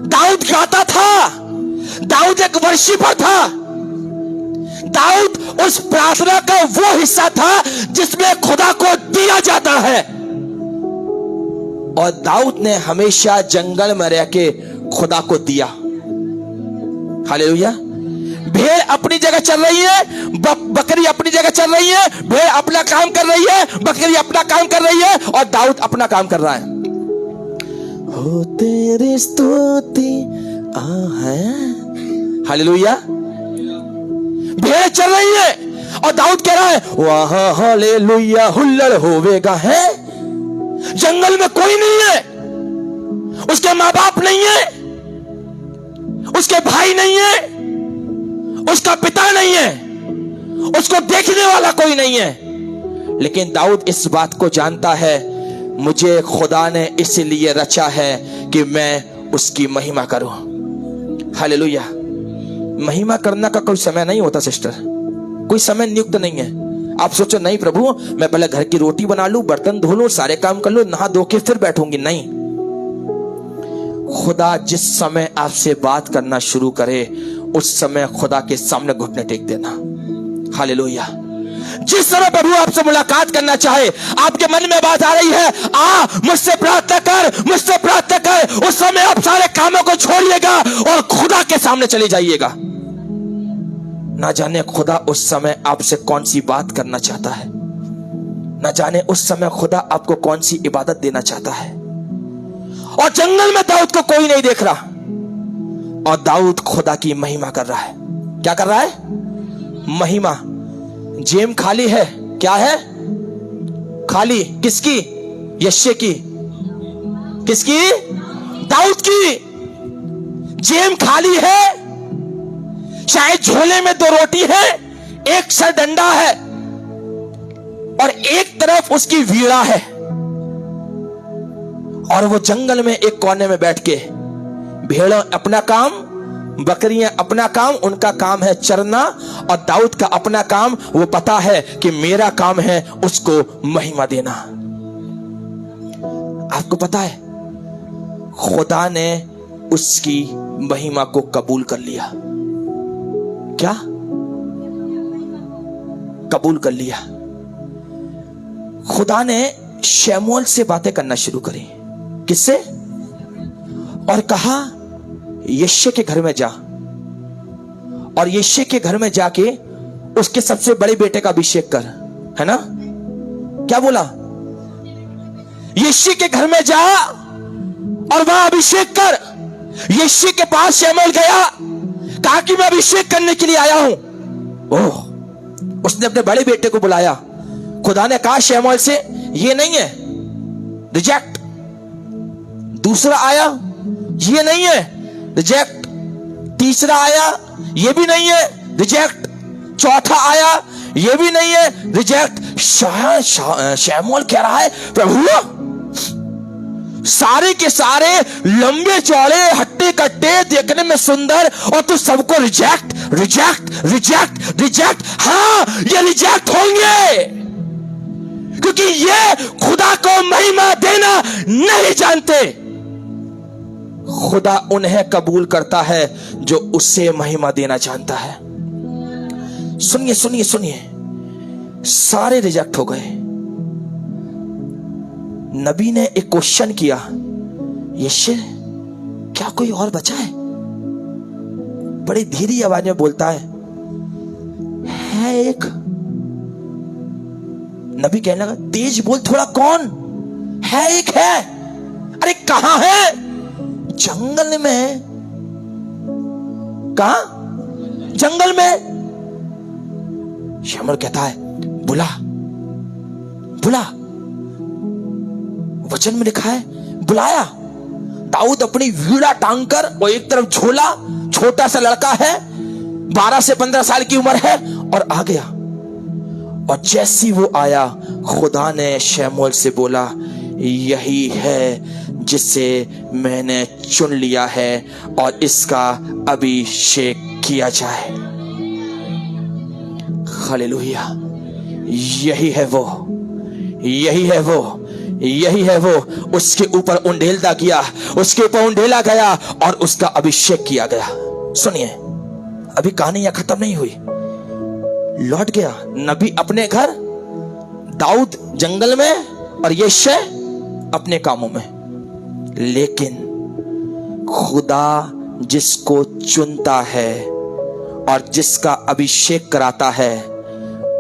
दाऊद गाता था, दाऊद एक वर्शिपर था। दाऊद उस प्रार्थना का वो हिस्सा था जिसमें खुदा को दिया जाता है। और दाऊद ने हमेशा जंगल में रह के खुदा को दिया। हालेलुया। भेड़ अपनी जगह चल रही है, बकरी अपनी जगह चल रही है, भेड़ अपना काम कर रही है, बकरी अपना काम कर रही है, और दाऊद अपना काम कर रहा है। हो तेरी स्तुति हालेलुया। भेड़ चल रही है और दाऊद कह रहा है वहां हालेलुया हुल्लड़ होवेगा। है जंगल में कोई नहीं है, उसके माँ बाप नहीं है, उसके भाई नहीं है, उसका पिता नहीं है, उसको देखने वाला कोई नहीं है। लेकिन दाऊद इस बात को जानता है, मुझे खुदा ने इसलिए रचा है कि मैं उसकी महिमा करूं। हालेलुया। महिमा करने का कोई समय नहीं होता सिस्टर, कोई समय नियुक्त नहीं है। आप सोचो नहीं प्रभु मैं पहले घर की रोटी बना लूं, बर्तन धो लूं, सारे काम कर लूं, नहा धो के फिर बैठूंगी। नहीं, खुदा जिस समय आपसे बात करना शुरू करे उस समय खुदा के सामने घुटने टेक देना। हालेलुया। जिस समय प्रभु आपसे मुलाकात करना चाहे, आपके मन में बात आ रही है आ मुझसे प्रार्थना कर, मुझसे प्रार्थना कर, उस समय आप सारे कामों को छोड़िएगा और खुदा के सामने चले जाइएगा। ना जाने खुदा उस समय आपसे कौन सी बात करना चाहता है, ना जाने उस समय खुदा आपको कौन सी इबादत देना चाहता है। और जंगल में दाऊद को कोई नहीं देख रहा, और दाऊद खुदा की महिमा कर रहा है। क्या कर रहा है? महिमा। जेब खाली है, क्या है? खाली किसकी? यश्शे की। किसकी? दाऊद की। जेब खाली है, शायद झोले में 2 रोटी है, एक सर डंडा है और एक तरफ उसकी वीणा है, और वो जंगल में एक कोने में बैठ के, भेड़ों अपना काम, बकरियां अपना काम, उनका काम है चरना, और दाऊद का अपना काम, वो पता है कि मेरा काम है उसको महिमा देना। आपको पता है खुदा ने उसकी महिमा को कबूल कर लिया। क्या कबूल कर लिया? खुदा ने शमूएल से बातें करना शुरू करी। किससे? और कहा यिशै के घर में जा, और यिशै के घर में जाके उसके सबसे बड़े बेटे का अभिषेक कर, है ना? क्या बोला? यिशै के घर में जा और वहां अभिषेक कर। यिशै के पास शमूएल गया, कहा कि मैं अभिषेक करने के लिए आया हूं। ओह, उसने अपने बड़े बेटे को बुलाया। खुदा ने कहा शमूएल से, ये नहीं है, रिजेक्ट। दूसरा आया, ये नहीं है, रिजेक्ट। तीसरा आया, ये भी नहीं है, रिजेक्ट। चौथा आया, ये भी नहीं है, रिजेक्ट। शमूएल कह रहा है, प्रभु सारे के सारे लंबे चौड़े हट्टे कट्टे, देखने में सुंदर, और तू सबको रिजेक्ट रिजेक्ट रिजेक्ट रिजेक्ट। हाँ, ये रिजेक्ट होंगे, क्योंकि ये खुदा को महिमा देना नहीं जानते। खुदा उन्हें कबूल करता है जो उससे महिमा देना जानता है। सुनिए सुनिए सुनिए, सारे रिजेक्ट हो गए। नबी ने एक क्वेश्चन किया, यिशै क्या कोई और बचा है? बड़ी धीरे आवाज में बोलता है एक। नबी कहने लगा, तेज बोल थोड़ा, कौन है? एक है। अरे कहां है? जंगल में। कहां? जंगल में। शमूएल कहता है, बुला बुला। वचन में लिखा है बुलाया। दाऊद अपनी वीणा टांग कर, वो एक तरफ झोला, छोटा सा लड़का है, 12 से 15 साल की उम्र है, और आ गया। और जैसी वो आया, खुदा ने शमूएल से बोला, यही है जिसे मैंने चुन लिया है, और इसका अभिषेक किया जाए। हालेलुया। यही है वो, यही है वो, यही है वो। उसके ऊपर उंडेलता किया, उसके ऊपर उंडेला गया, और उसका अभिषेक किया गया। सुनिए, अभी कहानी यहां खत्म नहीं हुई। लौट गया नबी अपने घर, दाऊद जंगल में, और यिशै अपने कामों में। लेकिन खुदा जिसको चुनता है और जिसका अभिषेक कराता है,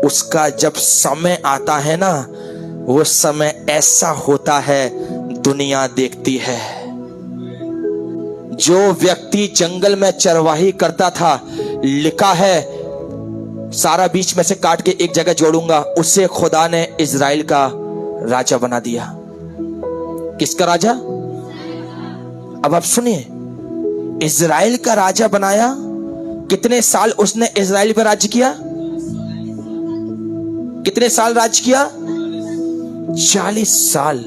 उसका जब समय आता है ना, वो समय ऐसा होता है दुनिया देखती है। जो व्यक्ति जंगल में चरवाही करता था, लिखा है, सारा बीच में से काट के एक जगह जोड़ूंगा, उसे खुदा ने इजराइल का राजा बना दिया। किसका राजा? अब आप सुनिए, इजराइल का राजा बनाया। कितने साल उसने इजराइल पर राज्य किया? कितने साल राज्य किया? 40 साल,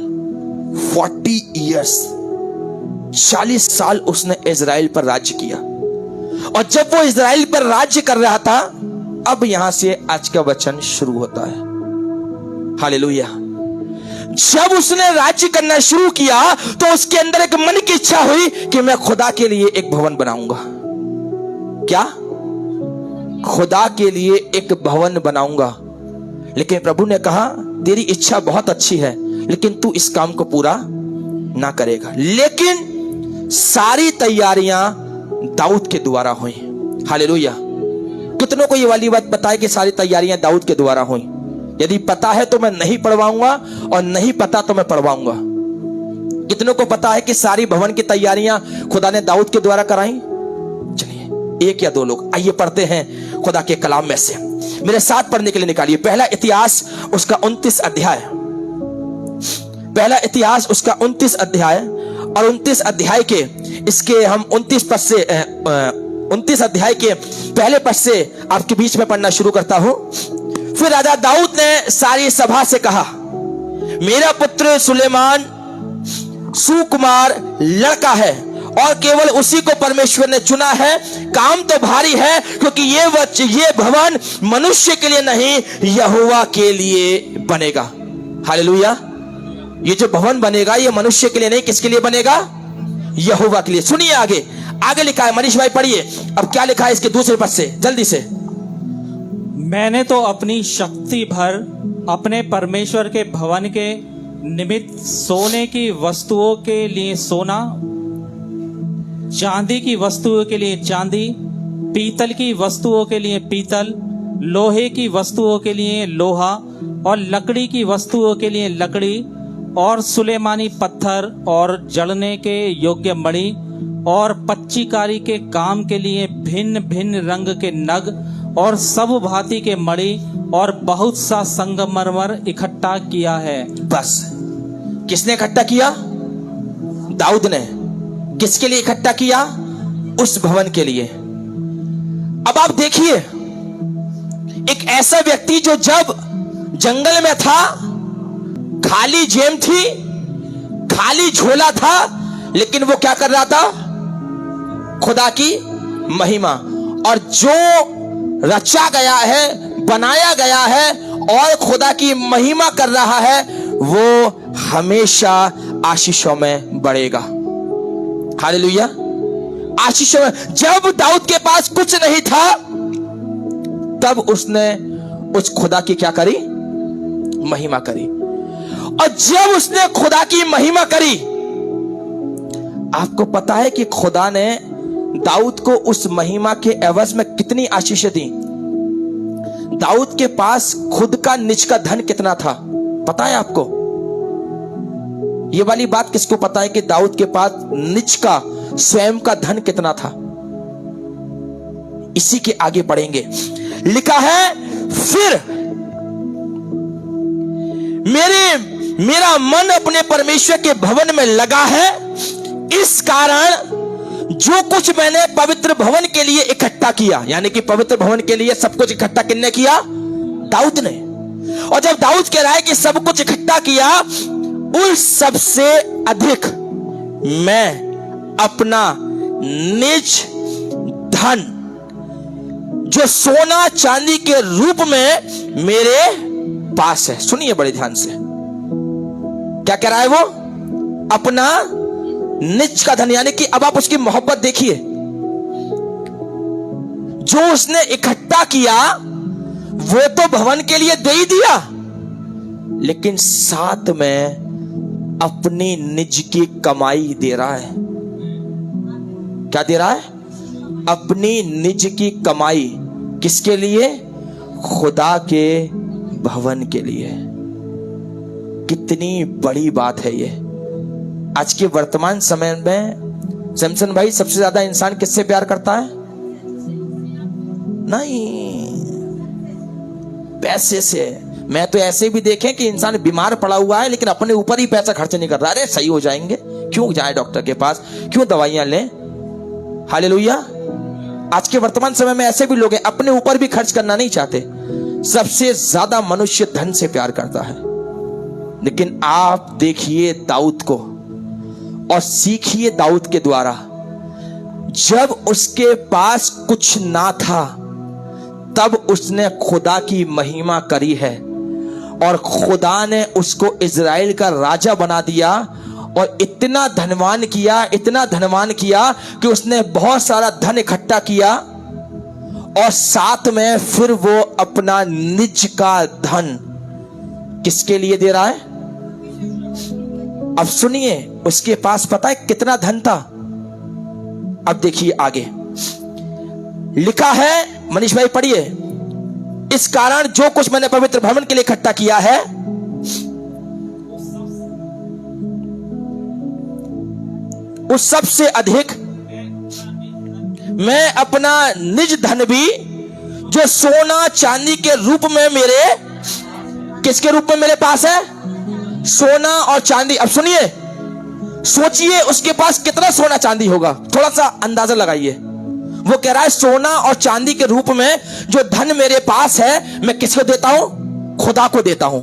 40 इयर्स। 40 साल उसने इजराइल पर राज्य किया। और जब वो इजराइल पर राज्य कर रहा था, अब यहां से आज का वचन शुरू होता है। हालेलुया। जब उसने राज्य करना शुरू किया, तो उसके अंदर एक मन की इच्छा हुई कि मैं खुदा के लिए एक भवन बनाऊंगा। क्या? खुदा के लिए एक भवन बनाऊंगा। लेकिन प्रभु ने कहा, तेरी इच्छा बहुत अच्छी है, लेकिन तू इस काम को पूरा ना करेगा। लेकिन सारी तैयारियां दाऊद के द्वारा हुई। हालेलुया। कितनों को ये वाली बात पता है कि सारी तैयारियां दाऊद के द्वारा हुई? यदि पता है तो मैं नहीं पढ़वाऊंगा, और नहीं पता तो मैं पढ़वाऊंगा। कितनों को पता है कि सारी भवन की तैयारियां खुदा ने दाऊद के द्वारा कराई? चलिए, एक या दो लोग। आइए पढ़ते हैं खुदा के कलाम में से। मेरे साथ पढ़ने के लिए निकालिए पहला इतिहास, उसका 29 अध्याय। पहला इतिहास उसका 29 अध्याय और 29 अध्याय के इसके हम 29 पद से 29 अध्याय के पहले पद से आपके बीच में पढ़ना शुरू करता हूं। फिर राजा दाऊद ने सारी सभा से कहा, मेरा पुत्र सुलेमान सुकुमार लड़का है और केवल उसी को परमेश्वर ने चुना है। काम तो भारी है, क्योंकि ये भवन मनुष्य के लिए नहीं यहोवा के लिए बनेगा। हालेलुया। ये जो भवन बनेगा ये मनुष्य के लिए नहीं, किसके लिए बनेगा? यहोवा के लिए। सुनिए आगे लिखा है, मनीष भाई पढ़िए अब क्या लिखा है इसके दूसरे पद से जल्दी से। मैंने तो अपनी शक्ति भर अपने परमेश्वर के भवन के निमित्त सोने की वस्तुओं के लिए सोना, चांदी की वस्तुओं के लिए चांदी, पीतल की वस्तुओं के लिए पीतल, लोहे की वस्तुओं के लिए लोहा और लकड़ी की वस्तुओं के लिए लकड़ी और सुलेमानी पत्थर और जड़ने के योग्य मणि और पच्चीकारी के काम के लिए भिन्न भिन्न रंग के नग और सब भांति के मणि और बहुत सा संगमरमर इकट्ठा किया है। बस किसने इकट्ठा किया? दाऊद ने। किसके लिए इकट्ठा किया? उस भवन के लिए। अब आप देखिए, एक ऐसा व्यक्ति जो जब जंगल में था, खाली जेब थी, खाली झोला था, लेकिन वो क्या कर रहा था? खुदा की महिमा। और जो रचा गया है, बनाया गया है और खुदा की महिमा कर रहा है, वो हमेशा आशीषों में बढ़ेगा। हालेलुया। आशीषों में। जब दाऊद के पास कुछ नहीं था, तब उसने उस खुदा की क्या करी? महिमा करी। और जब उसने खुदा की महिमा करी, आपको पता है कि खुदा ने दाऊद को उस महिमा के एवज में कितनी आशीष दी? दाऊद के पास खुद का निज का धन कितना था पता है आपको? ये वाली बात किसको पता है कि दाऊद के पास निज का स्वयं का धन कितना था? इसी के आगे पढ़ेंगे। लिखा है, फिर मेरा मन अपने परमेश्वर के भवन में लगा है, इस कारण जो कुछ मैंने पवित्र भवन के लिए इकट्ठा किया, यानी कि पवित्र भवन के लिए सब कुछ इकट्ठा किसने किया? दाऊद ने। और जब दाऊद कह रहा है कि सब कुछ इकट्ठा किया, उस सबसे अधिक मैं अपना निज धन जो सोना चांदी के रूप में मेरे पास है। सुनिए बड़े ध्यान से, क्या कह रहा है वो? अपना निज का धन, यानी कि अब आप उसकी मोहब्बत देखिए। जो उसने इकट्ठा किया वो तो भवन के लिए दे ही दिया, लेकिन साथ में अपनी निज की कमाई दे रहा है। क्या दे रहा है? अपनी निज की कमाई। किसके लिए? खुदा के भवन के लिए। कितनी बड़ी बात है ये। आज के वर्तमान समय में सैमसन भाई, सबसे ज्यादा इंसान किससे प्यार करता है? नहीं, पैसे से। मैं तो ऐसे भी देखे कि इंसान बीमार पड़ा हुआ है लेकिन अपने ऊपर ही पैसा खर्च नहीं कर रहा। अरे सही हो जाएंगे, क्यों जाए डॉक्टर के पास, क्यों दवाइयां लें? हालेलुया। आज के वर्तमान समय में ऐसे भी लोग हैं, अपने ऊपर भी खर्च करना नहीं चाहते। सबसे ज्यादा मनुष्य धन से प्यार करता है। लेकिन आप देखिए दाऊद को और सीखिए दाऊद के द्वारा। जब उसके पास कुछ ना था, तब उसने खुदा की महिमा करी है और खुदा ने उसको इजराइल का राजा बना दिया और इतना धनवान किया कि उसने बहुत सारा धन इकट्ठा किया और साथ में फिर वो अपना निज का धन किसके लिए दे रहा है? अब सुनिए, उसके पास पता है कितना धन था? अब देखिए आगे लिखा है, मनीष भाई पढ़िए। इस कारण जो कुछ मैंने पवित्र भवन के लिए इकट्ठा किया है, उस सबसे अधिक मैं अपना निज धन भी जो सोना चांदी के रूप में मेरे, किसके रूप में मेरे पास है? सोना और चांदी। अब सुनिए, सोचिए उसके पास कितना सोना चांदी होगा, थोड़ा सा अंदाजा लगाइए। वो कह रहा है सोना और चांदी के रूप में जो धन मेरे पास है मैं किसको देता हूं? खुदा को देता हूं,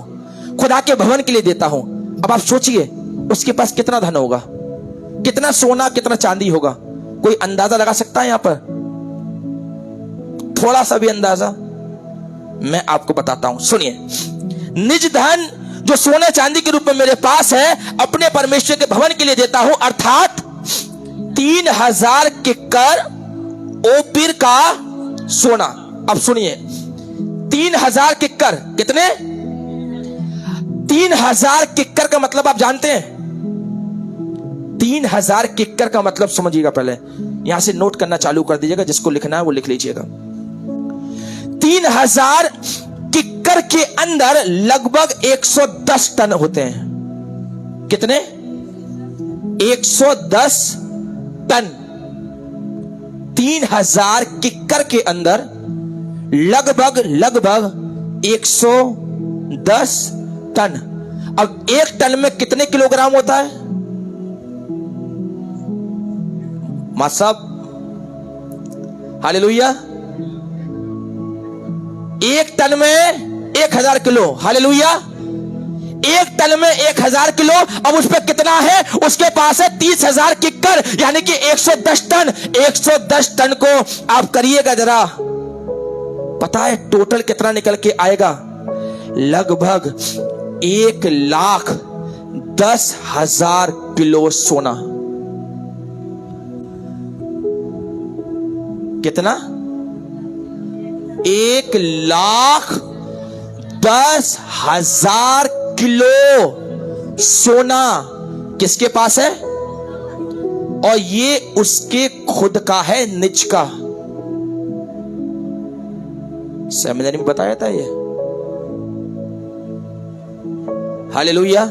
खुदा के भवन के लिए देता हूं। अब आप सोचिए उसके पास कितना धन होगा, कितना सोना कितना चांदी होगा। कोई अंदाजा लगा सकता है यहां पर? थोड़ा सा भी अंदाजा मैं आपको बताता हूं, सुनिए। निज धन जो सोना चांदी के रूप में मेरे पास है अपने परमेश्वर के भवन के लिए देता हूं, अर्थात 3000 किक्कर ओपीर का सोना। अब सुनिए, 3000 किक्कर, कितने? 3000 किक्कर का मतलब आप जानते हैं? 3000 किक्कर का मतलब समझिएगा। पहले यहां से नोट करना चालू कर दीजिएगा, जिसको लिखना है वो लिख लीजिएगा। 3000 किक्कर के अंदर लगभग 110 टन होते हैं। कितने? 110 टन। 3000 किक्कर के अंदर लगभग 110 टन। अब एक टन में कितने किलोग्राम होता है मां साहब? हालेलुया। एक टन में 1000 किलो। हालेलुया। एक टन में 1000 किलो। अब उस पर कितना है? उसके पास है 30,000 किक्कर, यानी कि 110 टन। 110 टन को आप करिएगा जरा, पता है टोटल कितना निकल के आएगा? लगभग 1,10,000 किलो सोना। कितना? 1,10,000 किलो सोना किसके पास है? और ये उसके खुद का है, निज का। सेमिनरी में बताया था ये। हालेलुया।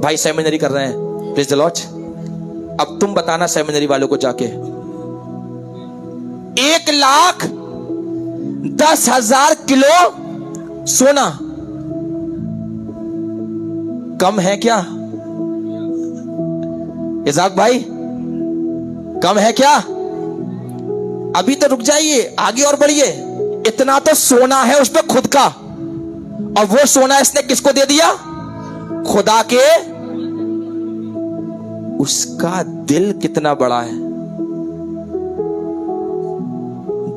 भाई सेमिनरी कर रहे हैं, प्रेज़ द लॉर्ड। अब तुम बताना सेमिनरी वालों को जाके, 1,10,000 किलो सोना कम है क्या? इजाक भाई, कम है क्या? अभी तो रुक जाइए, आगे और बढ़िए। इतना तो सोना है उस पे खुद का, और वो सोना इसने किसको दे दिया? खुदा के। उसका दिल कितना बड़ा है,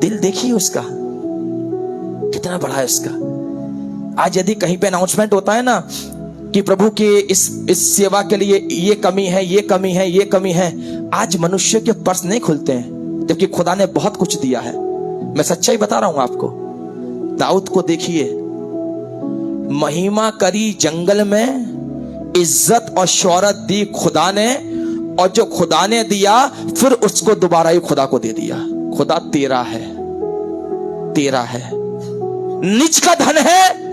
दिल देखिए उसका कितना बड़ा है उसका। आज यदि कहीं पे अनाउंसमेंट होता है ना कि प्रभु के इस सेवा के लिए ये कमी है, ये कमी है, ये कमी है, आज मनुष्य के पर्स नहीं खुलते हैं, जबकि खुदा ने बहुत कुछ दिया है। मैं सच्चाई बता रहा हूं आपको। दाऊद को देखिए, महिमा करी जंगल में, इज्जत और शौहरत दी खुदा ने, और जो खुदा ने दिया फिर उसको दोबारा ही खुदा को दे दिया। खुदा तेरा है, तेरा है, निज का धन है।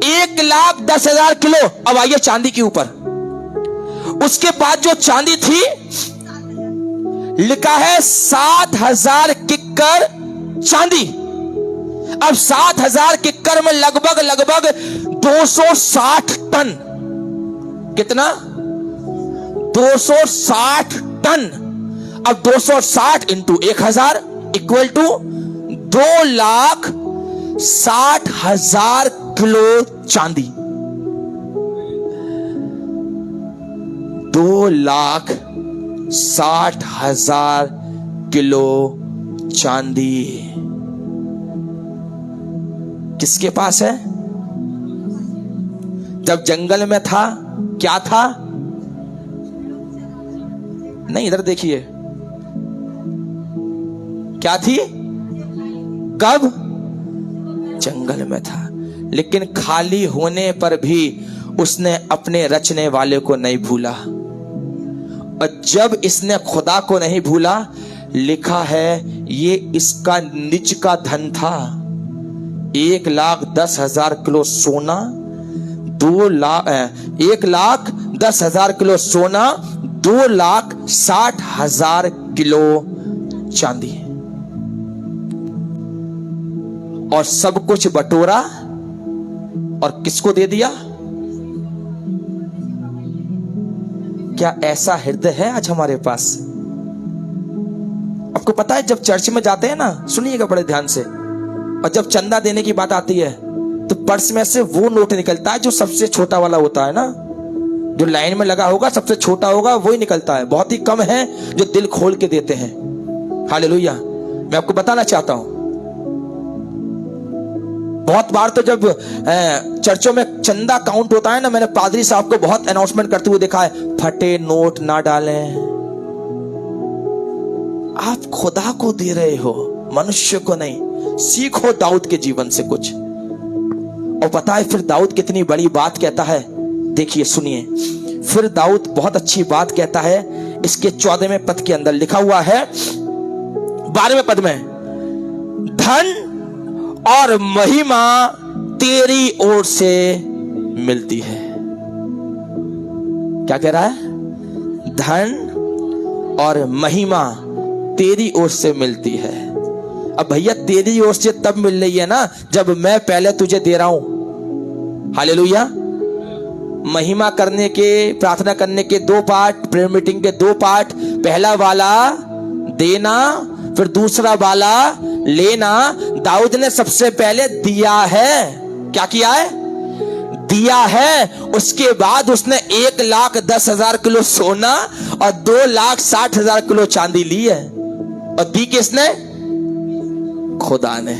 1,10,000 किलो। अब आइए चांदी के ऊपर। उसके बाद जो चांदी थी, लिखा है 7,000 किक्कर चांदी। अब 7,000 किक्कर में लगभग 260 टन। कितना? 260 टन। अब 260 इंटू 1,000 इक्वल टू 2,60,000 किलो चांदी। 2,60,000 किलो चांदी किसके पास है? जब जंगल में था क्या था? नहीं, इधर देखिए, क्या थी? कब? जंगल में था। लेकिन खाली होने पर भी उसने अपने रचने वाले को नहीं भूला। और जब इसने खुदा को नहीं भूला, लिखा है ये इसका निज का धन था। 1,10,000 किलो सोना, 1,10,000 किलो सोना, 2,60,000 किलो चांदी, और सब कुछ बटोरा और किसको दे दिया? क्या ऐसा हृदय है आज हमारे पास? आपको पता है जब चर्च में जाते हैं ना, सुनिएगा बड़े ध्यान से, और जब चंदा देने की बात आती है तो पर्स में से वो नोट निकलता है जो सबसे छोटा वाला होता है ना, जो लाइन में लगा होगा सबसे छोटा होगा वही निकलता है। बहुत ही कम है जो दिल खोल के देते हैं। हालेलुया। मैं आपको बताना चाहता हूं, बहुत बार तो जब चर्चों में चंदा काउंट होता है ना, मैंने पादरी साहब को बहुत अनाउंसमेंट करते हुए देखा है, फटे नोट ना डालें। आप खुदा को दे रहे हो, मनुष्य को नहीं। सीखो दाऊद के जीवन से कुछ। और पता है फिर दाऊद कितनी बड़ी बात कहता है, देखिए सुनिए। फिर दाऊद बहुत अच्छी बात कहता है, इसके 14वें पद के अंदर लिखा हुआ है, 12वें पद में, धन और महिमा तेरी ओर से मिलती है। क्या कह रहा है? धन और महिमा तेरी ओर से मिलती है। अब भैया तेरी ओर से तब मिल रही है ना जब मैं पहले तुझे दे रहा हूं। हालेलुया। महिमा करने के, प्रार्थना करने के 2 पार्ट, प्रेयर मीटिंग के 2 पार्ट। पहला वाला देना, फिर दूसरा वाला लेना। दाऊद ने सबसे पहले दिया है। क्या किया है? दिया है। उसके बाद उसने 1,10,000 किलो सोना और 2,60,000 किलो चांदी ली है। और दी किसने? खुदा ने।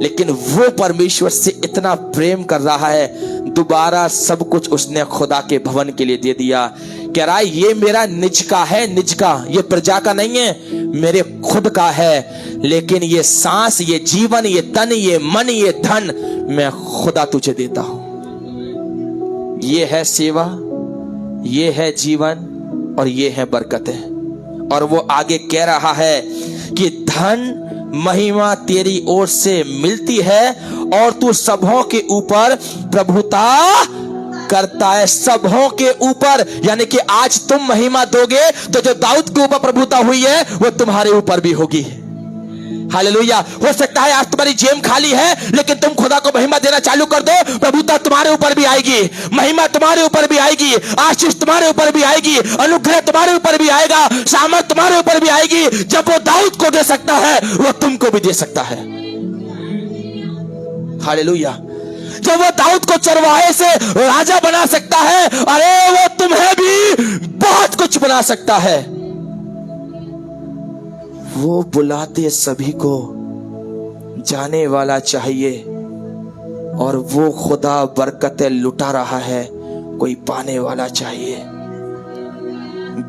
लेकिन वो परमेश्वर से इतना प्रेम कर रहा है, दोबारा सब कुछ उसने खुदा के भवन के लिए दे दिया। कह रहा है ये मेरा निज का है, निज का, ये प्रजा का नहीं है, मेरे खुद का है। लेकिन ये सांस, ये जीवन, ये तन, ये मन, ये धन मैं खुदा तुझे देता हूं। ये है सेवा, ये है जीवन और ये है बरकतें। और वो आगे कह रहा है कि धन महिमा तेरी ओर से मिलती है और तू सबों के ऊपर प्रभुता करता है। सबों के ऊपर, यानी कि आज तुम महिमा दोगे तो जो दाऊद के ऊपर प्रभुता हुई है वो तुम्हारे ऊपर भी होगी। हालेलुया। हो सकता है आज तुम्हारी जेब खाली है, लेकिन तुम खुदा को महिमा देना चालू कर दो, प्रभुता तुम्हारे ऊपर भी आएगी, महिमा तुम्हारे ऊपर भी आएगी, आशीष तुम्हारे ऊपर भी आएगी, अनुग्रह तुम्हारे ऊपर भी आएगा, सामर्थ तुम्हारे ऊपर भी आएगी। जब वो दाऊद को दे सकता है वो तुमको भी दे सकता है। हालेलुया। जब वो दाऊद को चरवाहे से राजा बना सकता है, अरे वो तुम्हें भी बहुत कुछ बना सकता है। वो बुलाते सभी को जाने वाला चाहिए, और वो खुदा बरकतें लुटा रहा है, कोई पाने वाला चाहिए।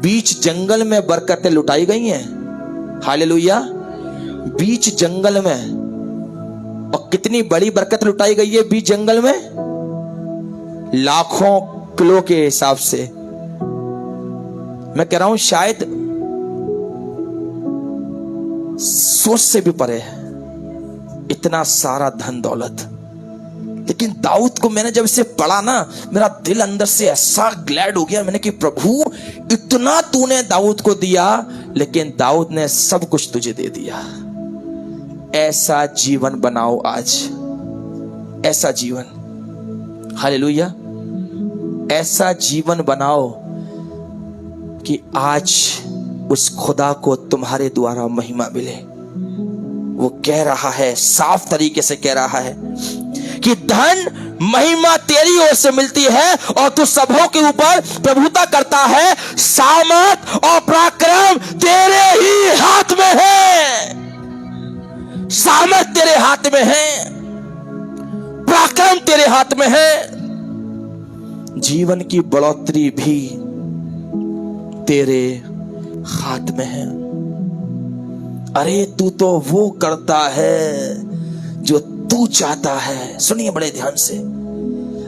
बीच जंगल में बरकतें लुटाई गई हैं। हालेलुया। बीच जंगल में, और कितनी बड़ी बरकत लुटाई गई है बीच जंगल में, लाखों किलो के हिसाब से। मैं कह रहा हूं शायद सोच से भी परे है इतना सारा धन दौलत। लेकिन दाऊद को मैंने जब इसे पढ़ा ना, मेरा दिल अंदर से ऐसा ग्लैड हो गया। मैंने कि प्रभु इतना तूने दाऊद को दिया, लेकिन दाऊद ने सब कुछ तुझे दे दिया। ऐसा जीवन बनाओ आज, ऐसा जीवन। हालेलुया। ऐसा जीवन बनाओ कि आज उस खुदा को तुम्हारे द्वारा महिमा मिले। वो कह रहा है, साफ तरीके से कह रहा है कि धन महिमा तेरी ओर से मिलती है और तू सबों के ऊपर प्रभुता करता है। सामर्थ और पराक्रम तेरे ही हाथ में है। सामर्थ तेरे हाथ में है, पराक्रम तेरे हाथ में है, जीवन की बढ़ोतरी भी तेरे हाथ में है। अरे तू तो वो करता है जो तू चाहता है। सुनिए बड़े ध्यान से।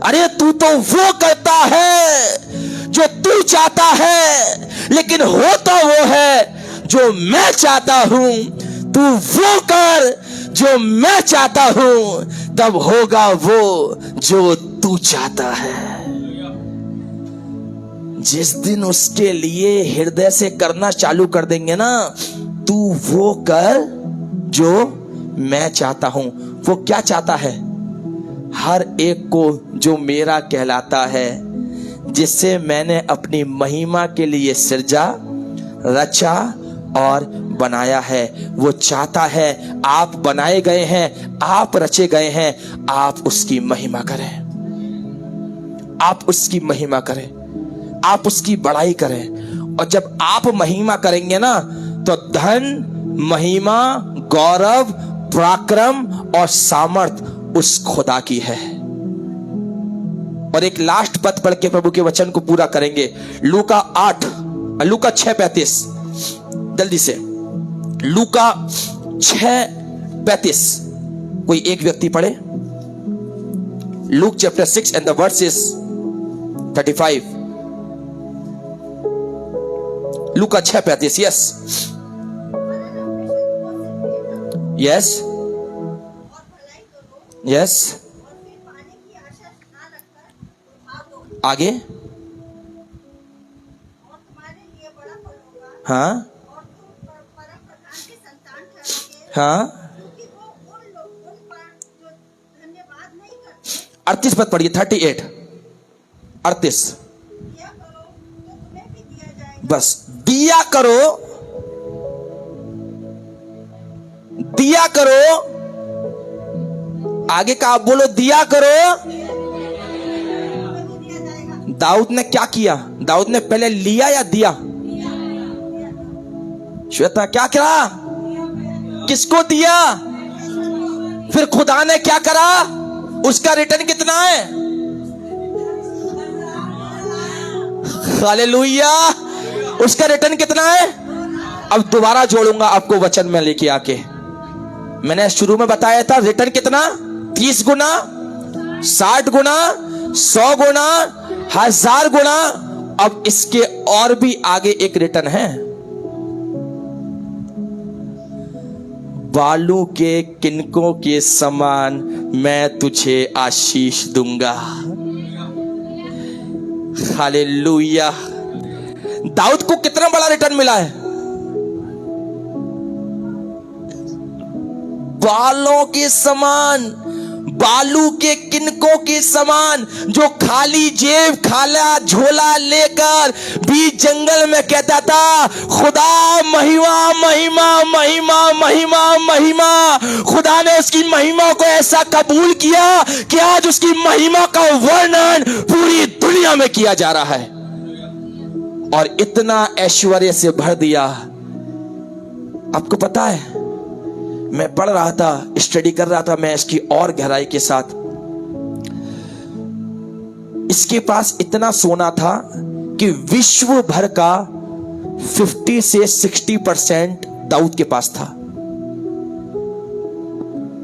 अरे तू तो वो करता है जो तू चाहता है, लेकिन होता वो है जो मैं चाहता हूं। तू वो कर जो मैं चाहता हूं, तब होगा वो जो तू चाहता है। जिस दिन उसके लिए हृदय से करना चालू कर देंगे ना, तू वो कर जो मैं चाहता हूं। वो क्या चाहता है? हर एक को जो मेरा कहलाता है, जिसे मैंने अपनी महिमा के लिए सृजा, रचा और बनाया है। वो चाहता है आप बनाए गए हैं, आप रचे गए हैं, आप उसकी महिमा करें, आप उसकी महिमा करें, आप उसकी बड़ाई करें। और जब आप महिमा करेंगे ना, तो धन, महिमा, गौरव, पराक्रम और सामर्थ उस खुदा की है। और एक लास्ट पद पढ़ के प्रभु के वचन को पूरा करेंगे। लूका 6:35, जल्दी से लूका 6:35 कोई एक व्यक्ति पढ़े। Luke chapter 6 and the verse is 35। Luka 6:35। Yes आगे। हाँ हाँ 38 पद पढ़िए। 38 बस। दिया करो, दिया करो, आगे का आप बोलो, दिया करो। दाऊद ने क्या किया? दाऊद ने पहले लिया या दिया? श्वेता क्या करा? किसको दिया? फिर खुदा ने क्या करा? उसका रिटर्न कितना है? हालेलुया। उसका रिटर्न कितना है? अब दोबारा जोड़ूंगा आपको वचन में लेके आके। मैंने शुरू में बताया था रिटर्न कितना? 30 गुना, 60 गुना, 100 गुना, 1000 गुना। अब इसके और भी आगे एक रिटर्न है। बालों के किनकों के समान मैं तुझे आशीष दूंगा। हालेलुया। दाऊद को कितना बड़ा रिटर्न मिला है? बालों के समान, बालू के किनकों के समान, जो खाली जेब, खाला झोला लेकर भी जंगल में कहता था, खुदा महिमा महिमा महिमा महिमा महिमा। खुदा ने उसकी महिमा को ऐसा कबूल किया कि आज उसकी महिमा का वर्णन पूरी दुनिया में किया जा रहा है। और इतना ऐश्वर्य से भर दिया। आपको पता है, मैं पढ़ रहा था, स्टडी कर रहा था मैं इसकी और गहराई के साथ। इसके पास इतना सोना था कि विश्व भर का 50 से 60% दाऊद के पास था।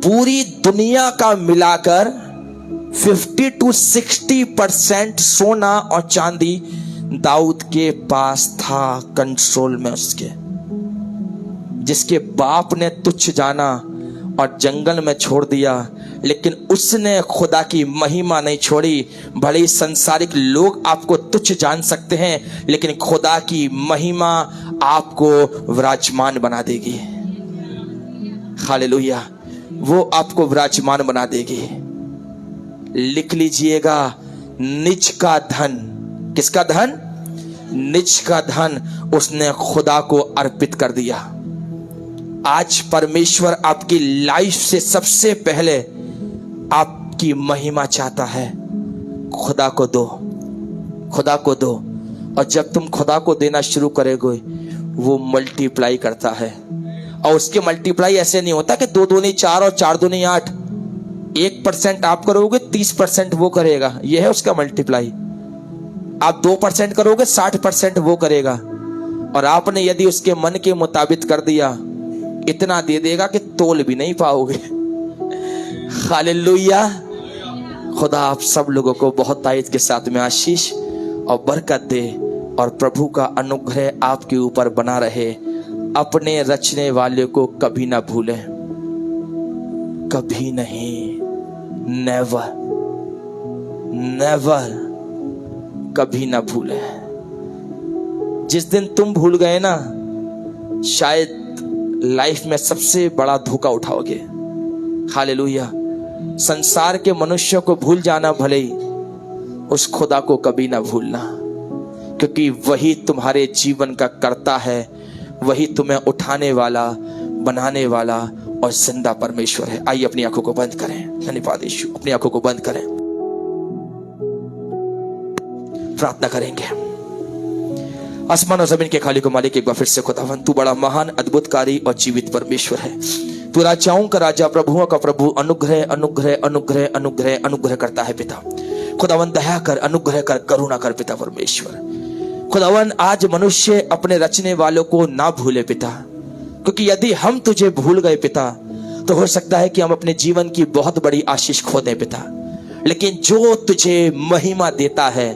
पूरी दुनिया का मिलाकर 50 to 60% सोना और चांदी दाऊद के पास था, कंट्रोल में उसके। जिसके बाप ने तुच्छ जाना और जंगल में छोड़ दिया, लेकिन उसने खुदा की महिमा नहीं छोड़ी। भले संसारिक लोग आपको तुच्छ जान सकते हैं, लेकिन खुदा की महिमा आपको विराजमान बना देगी। हालेलुया। वो आपको विराजमान बना देगी। लिख लीजिएगा, निज का धन। किसका धन? निज का धन उसने खुदा को अर्पित कर दिया। आज परमेश्वर आपकी लाइफ से सबसे पहले आपकी महिमा चाहता है। खुदा को दो, खुदा को दो। और जब तुम खुदा को देना शुरू करोगे, वो मल्टीप्लाई करता है। और उसके मल्टीप्लाई ऐसे नहीं होता कि 2 दूनी 4 और 4 दूनी 8। 1% आप करोगे, 30% वो करेगा। यह है उसका मल्टीप्लाई। आप 2% करोगे, 60% वो करेगा। और आपने यदि उसके मन के मुताबिक कर दिया, इतना दे देगा कि तोल भी नहीं पाओगे। हालेलुया। खुदा आप सब लोगों को बहुत तायद के साथ में आशीष और बरकत दे, और प्रभु का अनुग्रह आपके ऊपर बना रहे। अपने रचने वाले को कभी ना भूलें, कभी नहीं, नेवर नेवर, कभी ना भूलें। जिस दिन तुम भूल गए ना, शायद लाइफ में सबसे बड़ा धोखा उठाओगे। हालेलुया। संसार के मनुष्यों को भूल जाना भले ही, उस खुदा को कभी ना भूलना, क्योंकि वही तुम्हारे जीवन का कर्ता है, वही तुम्हें उठाने वाला, बनाने वाला और जिंदा परमेश्वर है। आइए अपनी आंखों को बंद करें। धन्यवाद यीशु। अपनी आंखों को बंद करें, प्रार्थना करेंगे। आसमान और जमीन के खाली को मालिक, एक बार फिर से खुदावन, तू बड़ा महान, अद्भुतकारी और जीवित परमेश्वर है। तू राजाओं का राजा, प्रभुओं का प्रभु। अनुग्रह अनुग्रह अनुग्रह अनुग्रह अनुग्रह करता है पिता। खुदावन दया कर, अनुग्रह कर, करुणा कर पिता परमेश्वर। खुदावन आज मनुष्य अपने रचने वालों को ना भूले पिता, क्योंकि यदि हम तुझे भूल गए पिता तो हो सकता है कि हम अपने जीवन की बहुत बड़ी आशीष खो दें पिता। लेकिन जो तुझे महिमा देता है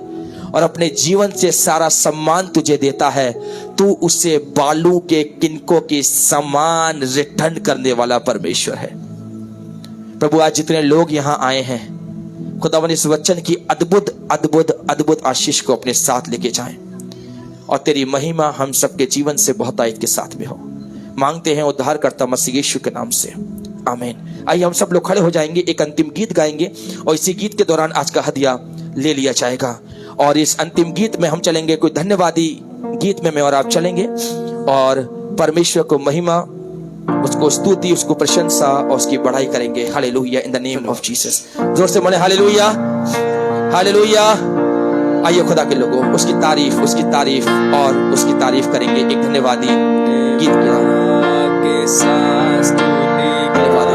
और अपने जीवन से सारा सम्मान तुझे देता है, तू उसे बालू के किनकों के समान रिटर्न करने वाला परमेश्वर है। प्रभु आज जितने लोग यहां आए हैं खुदावन, इस वचन की अद्भुत अद्भुत अद्भुत आशीष को अपने साथ लेके जाएं और तेरी महिमा हम सबके जीवन से बहुत आयत के साथ में हो। मांगते हैं उद्धारकर्ता मसीह यीशु के नाम से, आमीन। आइए हम सब लोग खड़े हो जाएंगे, एक अंतिम गीत गाएंगे और इसी गीत के दौरान आज का हदिया ले लिया जाएगा। और इस अंतिम गीत में हम चलेंगे, कोई धन्यवादी गीत में मैं और आप चलेंगे और परमेश्वर को महिमा, उसको स्तुति, उसको प्रशंसा और उसकी बढ़ाई करेंगे। Hallelujah, in the name of Jesus. जोर से बोले हालेलुया, हालेलुया। आइए खुदा के लोगों, उसकी तारीफ और उसकी तारीफ करेंगे एक धन्यवादी गीत के साथ। धन्यवाद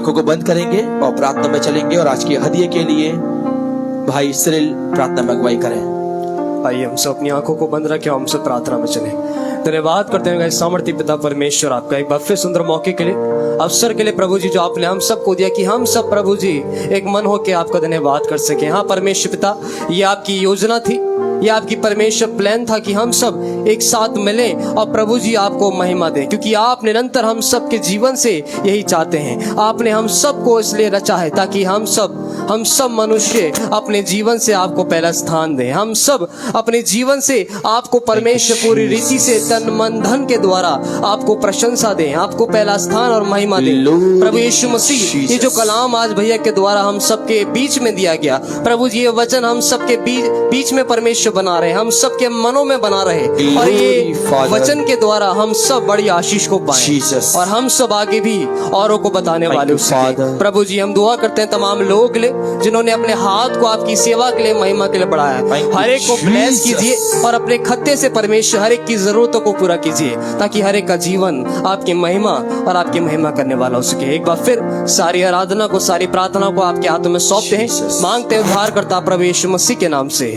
को बंद करेंगे और प्रार्थना में चलेंगे और आज की हदिये के लिए भाई सिरिल प्रार्थना में अगुवाई करें। आइए हम सब अपनी आंखों को बंद रखें, हम सब प्रार्थना में चलें। धन्यवाद करते हैं सामर्थ्य पिता परमेश्वर आपका एक बार फिर सुंदर मौके के लिए, अवसर के लिए प्रभु जी जो आपने हम सबको दिया कि हम सब प्रभु जी एक मन होकर आपका धन्यवाद कर सके। हाँ परमेश्वर पिता, ये आपकी योजना थी, ये आपकी परमेश्वर प्लान था कि हम सब एक साथ मिलें और प्रभु जी आपको महिमा दें, क्योंकि आप निरंतर हम सब के जीवन से यही चाहते हैं। आपने हम सबको इसलिए रचा है ताकि हम सब मनुष्य अपने जीवन से आपको पहला स्थान दें। हम सब अपने जीवन से आपको परमेश्वर पूरी रीति से तन मन धन के द्वारा आपको प्रशंसा दें, आपको पहला स्थान और महिमा दें। प्रभु यीशु मसीह, ये जो कलाम आज भैया के द्वारा हम सबके बीच में दिया गया, प्रभु जी ये वचन हम सबके बीच में परमेश्वर बना रहे, हम सबके मनों में बना रहे और ये वचन के द्वारा हम सब बड़ी आशीष को पाएं और हम सब आगे भी औरों को बताने वाले हो सके। प्रभु जी हम दुआ करते हैं तमाम लोग ले जिन्होंने अपने हाथ को आपकी सेवा के लिए, महिमा के लिए बढ़ाया, हर एक को ब्लेस कीजिए और अपने खत्ते से परमेश्वर हर एक की जरूरतों को पूरा कीजिए ताकि हर एक का जीवन आपकी महिमा और आपकी महिमा करने वाला हो सके। एक बार फिर सारी आराधना को, सारी प्रार्थना को आपके हाथों में सौंपते हैं, मांगते हैं उद्धार करता प्रभु यीशु मसीह के नाम से,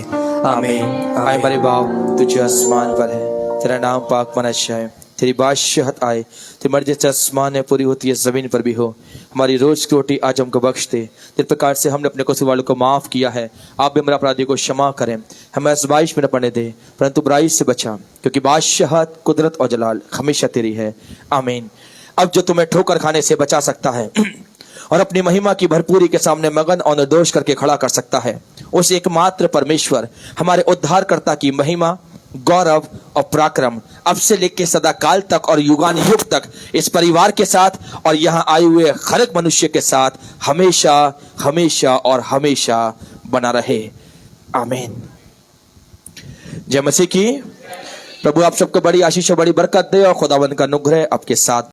आमीन। आए बड़े बाप, तुझे आसमान पर है, तेरा नाम पाक मना जाए, तेरी बादशाहत आए, तेरी मर्जी जैसे आसमान में पूरी होती है जमीन पर भी हो। हमारी रोज की रोटी आज हमको बख्श दे। जिस प्रकार से हमने अपने कसूर वालों को माफ किया है, आप भी हमारे अपराधियों को क्षमा करें। हमें आज़माइश में न पड़ने दे, परंतु बुराई से बचा, क्योंकि बादशाहत, कुदरत और जलाल हमेशा तेरी है। आमीन। अब जो तुम्हें ठोकर खाने से बचा सकता है और अपनी महिमा की भरपूरी के सामने मगन और निर्दोष करके खड़ा कर सकता है, उस एकमात्र परमेश्वर हमारे उद्धारकर्ता की महिमा, गौरव और पराक्रम अब से लेकर सदा काल तक और युगान युग तक इस परिवार के साथ और यहाँ आए हुए हर एक मनुष्य के साथ हमेशा हमेशा और हमेशा बना रहे। आमीन। जय मसीह की। प्रभु आप सबको बड़ी आशीष और बड़ी बरकत दे और खुदावंद का अनुग्रह आपके साथ